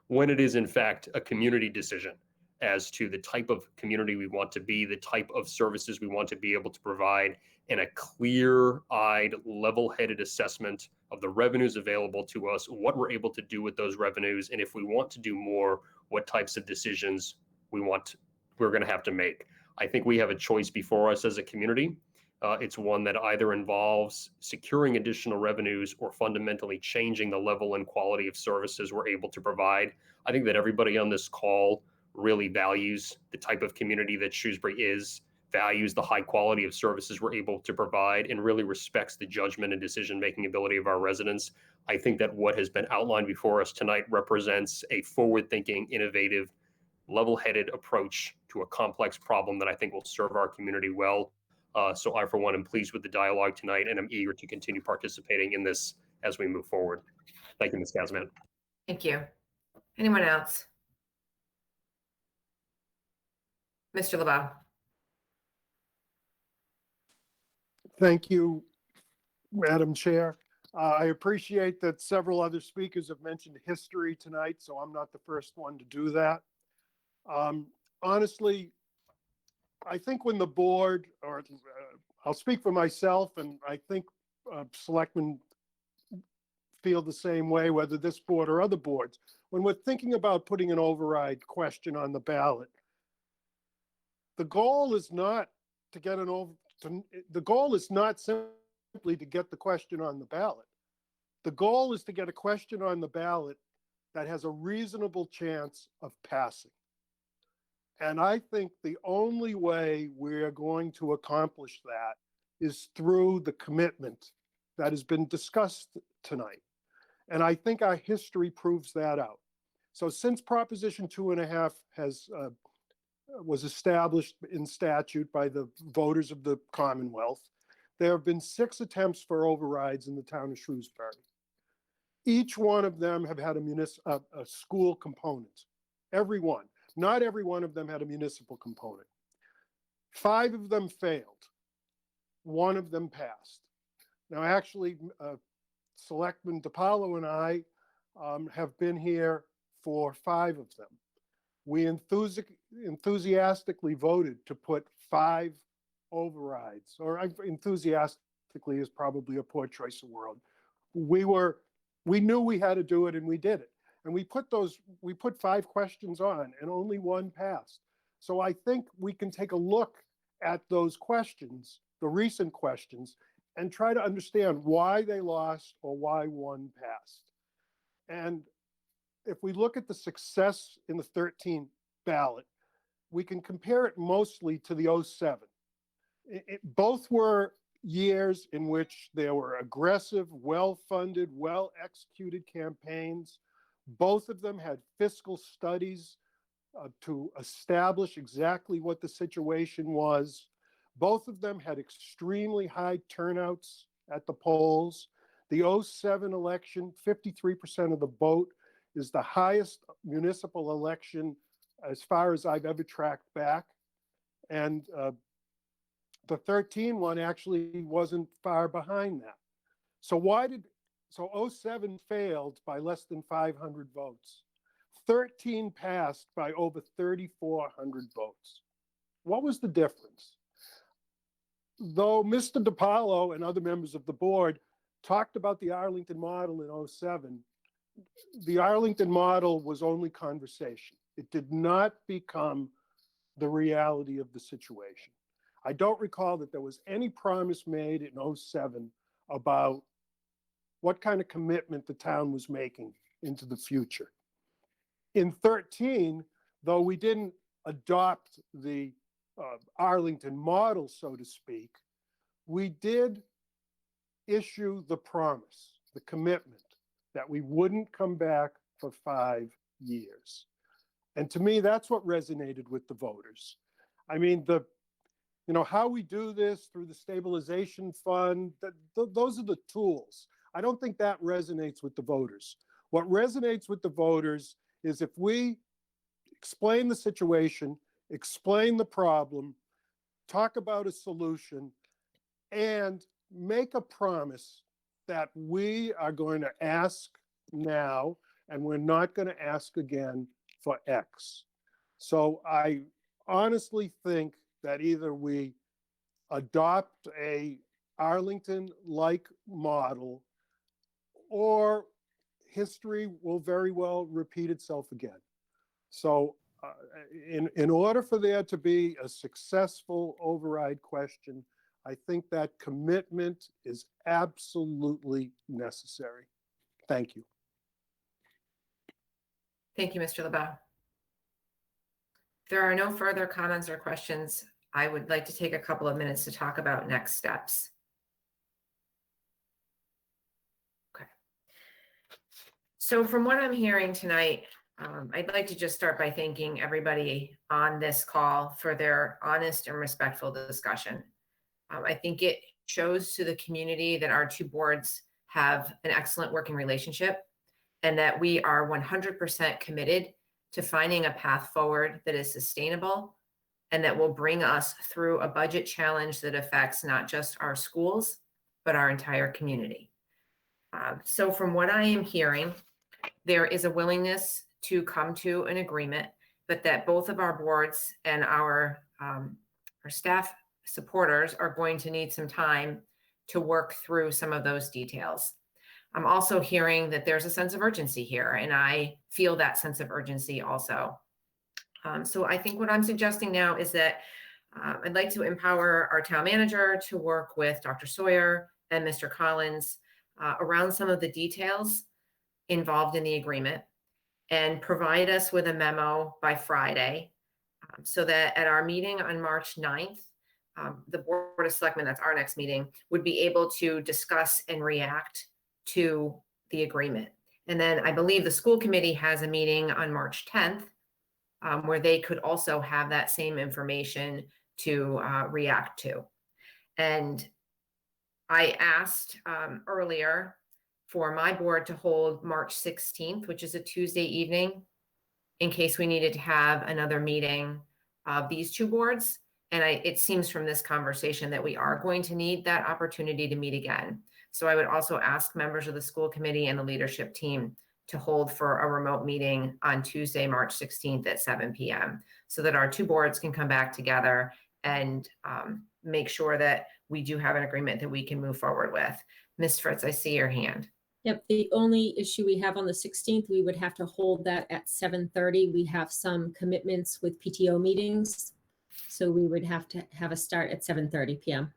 when it is in fact a community decision as to the type of community we want to be, the type of services we want to be able to provide, and a clear-eyed, level-headed assessment of the revenues available to us, what we're able to do with those revenues, and if we want to do more, what types of decisions we're going to have to make. I think we have a choice before us as a community. It's one that either involves securing additional revenues or fundamentally changing the level and quality of services we're able to provide. I think that everybody on this call really values the type of community that Shrewsbury is, values the high quality of services we're able to provide, and really respects the judgment and decision-making ability of our residents. I think that what has been outlined before us tonight represents a forward-thinking, innovative, level-headed approach to a complex problem that I think will serve our community well. So I, for one, am pleased with the dialogue tonight, and I'm eager to continue participating in this as we move forward. Thank you, Ms. Cassavant. Thank you. Anyone else? Mr. LeBeau. Thank you, Madam Chair. I appreciate that several other speakers have mentioned history tonight, so I'm not the first one to do that. Honestly, I think when the board, or I'll speak for myself, and I think selectmen feel the same way, whether this board or other boards, when we're thinking about putting an override question on the ballot, the goal is not to get the goal is not simply to get the question on the ballot. The goal is to get a question on the ballot that has a reasonable chance of passing. And I think the only way we're going to accomplish that is through the commitment that has been discussed tonight. And I think our history proves that out. So since Proposition 2.5 was established in statute by the voters of the Commonwealth, there have been 6 attempts for overrides in the town of Shrewsbury. Each one of them have had a school component. Every one. Not every one of them had a municipal component. 5 of them failed. 1 of them passed. Now, actually, Selectman DiPaolo and I have been here for 5 of them. We enthusiastically voted to put 5 overrides, or enthusiastically is probably a poor choice of word. We knew we had to do it, and we did it. And we put 5 questions on, and only 1 passed. So I think we can take a look at those questions, the recent questions, and try to understand why they lost or why 1 passed. And if we look at the success in the 13 ballot, we can compare it mostly to the 07. Both were years in which there were aggressive, well-funded, well-executed campaigns. Both of them had fiscal studies to establish exactly what the situation was. Both of them had extremely high turnouts at the polls. The 07 election, 53% of the vote, is the highest municipal election as far as I've ever tracked back. And the 13 one actually wasn't far behind that. So 07 failed by less than 500 votes. 13 passed by over 3,400 votes. What was the difference? Though Mr. DiPaolo and other members of the board talked about the Arlington model in 07, the Arlington model was only conversation. It did not become the reality of the situation. I don't recall that there was any promise made in 07 about what kind of commitment the town was making into the future. In 13, though we didn't adopt the Arlington model, so to speak, we did issue the promise, the commitment that we wouldn't come back for 5 years. And to me, that's what resonated with the voters. I mean, how we do this through the stabilization fund, those are the tools. I don't think that resonates with the voters. What resonates with the voters is if we explain the situation, explain the problem, talk about a solution, and make a promise that we are going to ask now and we're not going to ask again for X. So I honestly think that either we adopt a Arlington-like model or history will very well repeat itself again. So in order for there to be a successful override question, I think that commitment is absolutely necessary. Thank you. Thank you, Mr. LeBeau. If there are no further comments or questions, I would like to take a couple of minutes to talk about next steps. Okay. So from what I'm hearing tonight, I'd like to just start by thanking everybody on this call for their honest and respectful discussion. I think it shows to the community that our 2 boards have an excellent working relationship and that we are 100% committed to finding a path forward that is sustainable and that will bring us through a budget challenge that affects not just our schools, but our entire community. So from what I am hearing, there is a willingness to come to an agreement, but that both of our boards and our staff supporters are going to need some time to work through some of those details. I'm also hearing that there's a sense of urgency here, and I feel that sense of urgency also. So I think what I'm suggesting now is that I'd like to empower our town manager to work with Dr. Sawyer and Mr. Collins around some of the details involved in the agreement and provide us with a memo by Friday, so that at our meeting on March 9th, the Board of Selectmen, that's our next meeting, would be able to discuss and react to the agreement. And then I believe the school committee has a meeting on March 10th, where they could also have that same information to react to. And I asked earlier for my board to hold March 16th, which is a Tuesday evening, in case we needed to have another meeting of these two boards. And it seems from this conversation that we are going to need that opportunity to meet again. So I would also ask members of the school committee and the leadership team to hold for a remote meeting on Tuesday, March 16th at 7 p.m. so that our two boards can come back together and make sure that we do have an agreement that we can move forward with. Ms. Fritz, I see your hand. Yep, the only issue we have on the 16th, we would have to hold that at 7:30. We have some commitments with PTO meetings, so we would have to have a start at 7:30 p.m.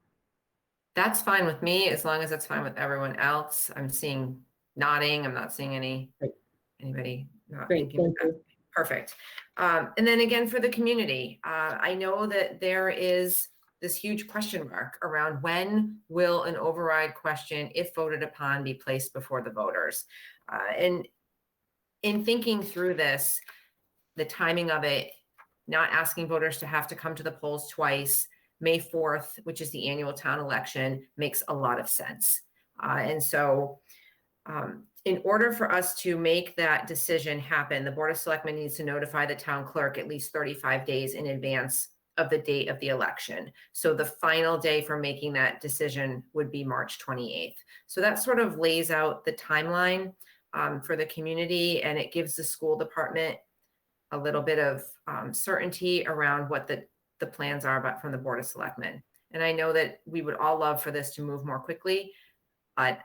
That's fine with me, as long as it's fine with everyone else. I'm seeing nodding. I'm not seeing anybody not Great, thinking. thank you. Perfect. And then again, for the community, I know that there is this huge question mark around when will an override question, if voted upon, be placed before the voters. And in thinking through this, the timing of it, not asking voters to have to come to the polls twice, May 4th, which is the annual town election, makes a lot of sense. And so in order for us to make that decision happen, the Board of Selectmen needs to notify the town clerk at least 35 days in advance of the date of the election. So the final day for making that decision would be March 28th. So that sort of lays out the timeline for the community, and it gives the school department a little bit of certainty around what the plans are from the Board of Selectmen. And I know that we would all love for this to move more quickly, but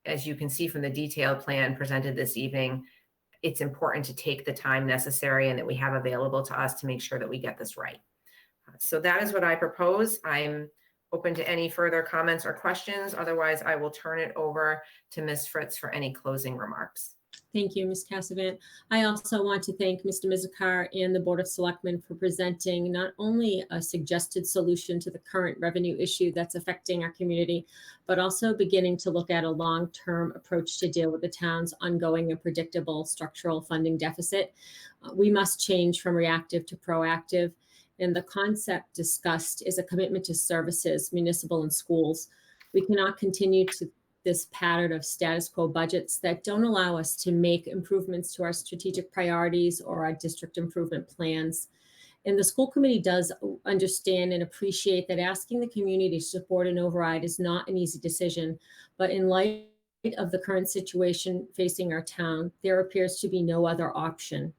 as you can see from the detailed plan presented this evening, it's important to take the time necessary and that we have available to us to make sure that we get this right. So that is what I propose. I'm open to any further comments or questions. Otherwise, I will turn it over to Ms. Fritz for any closing remarks. Thank you, Ms. Cassavant. I also want to thank Mr. Mizikar and the Board of Selectmen for presenting not only a suggested solution to the current revenue issue that's affecting our community, but also beginning to look at a long-term approach to deal with the town's ongoing and predictable structural funding deficit. We must change from reactive to proactive, and the concept discussed is a commitment to services, municipal and schools. We cannot continue to this pattern of status quo budgets that don't allow us to make improvements to our strategic priorities or our district improvement plans. And the school committee does understand and appreciate that asking the community to support an override is not an easy decision, but in light of the current situation facing our town, there appears to be no other option.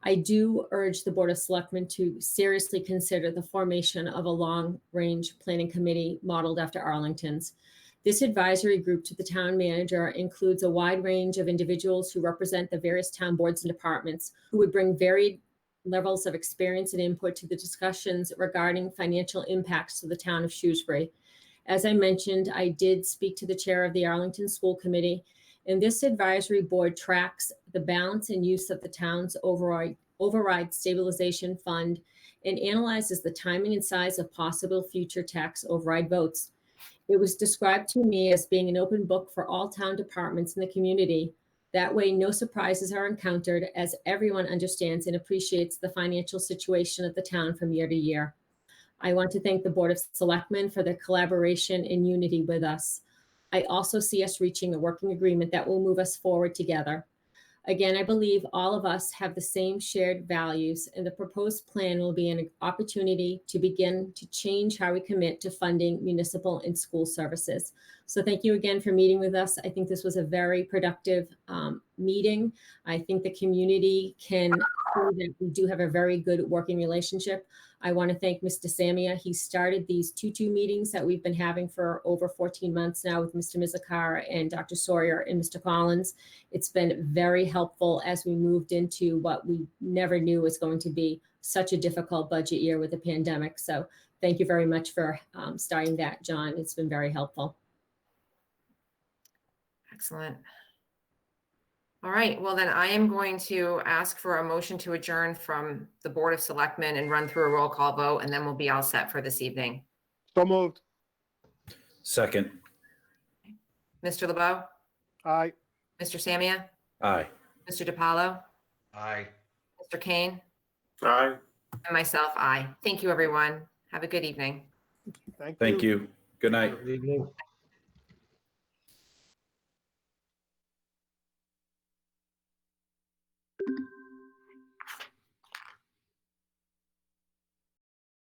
I do urge the Board of Selectmen to seriously consider the formation of a long-range planning committee modeled after Arlington's. This advisory group to the town manager includes a wide range of individuals who represent the various town boards and departments who would bring varied levels of experience and input to the discussions regarding financial impacts to the town of Shrewsbury. As I mentioned, I did speak to the chair of the Arlington School Committee, and this advisory board tracks the balance and use of the town's override stabilization fund and analyzes the timing and size of possible future tax override votes. It was described to me as being an open book for all town departments in the community. That way, no surprises are encountered as everyone understands and appreciates the financial situation of the town from year to year. I want to thank the Board of Selectmen for their collaboration and unity with us. I also see us reaching a working agreement that will move us forward together. Again, I believe all of us have the same shared values, and the proposed plan will be an opportunity to begin to change how we commit to funding municipal and school services. So thank you again for meeting with us. I think this was a very productive meeting. I think the community can see that we do have a very good working relationship. I want to thank Mr. Samia. He started these 2-2 meetings that we've been having for over 14 months now with Mr. Mizikar and Dr. Sawyer and Mr. Collins. It's been very helpful as we moved into what we never knew was going to be such a difficult budget year with the pandemic. So thank you very much for starting that, John. It's been very helpful. Excellent. All right, well then I am going to ask for a motion to adjourn from the Board of Selectmen and run through a roll call vote, and then we'll be all set for this evening. So moved. Second. Mr. LeBeau, Aye. Mr. Samia, Aye. Mr. DiPaolo, Aye. Mr. Kane, Aye. and myself, aye. Thank you, everyone. Have a good evening. Thank you. Good night. Good evening.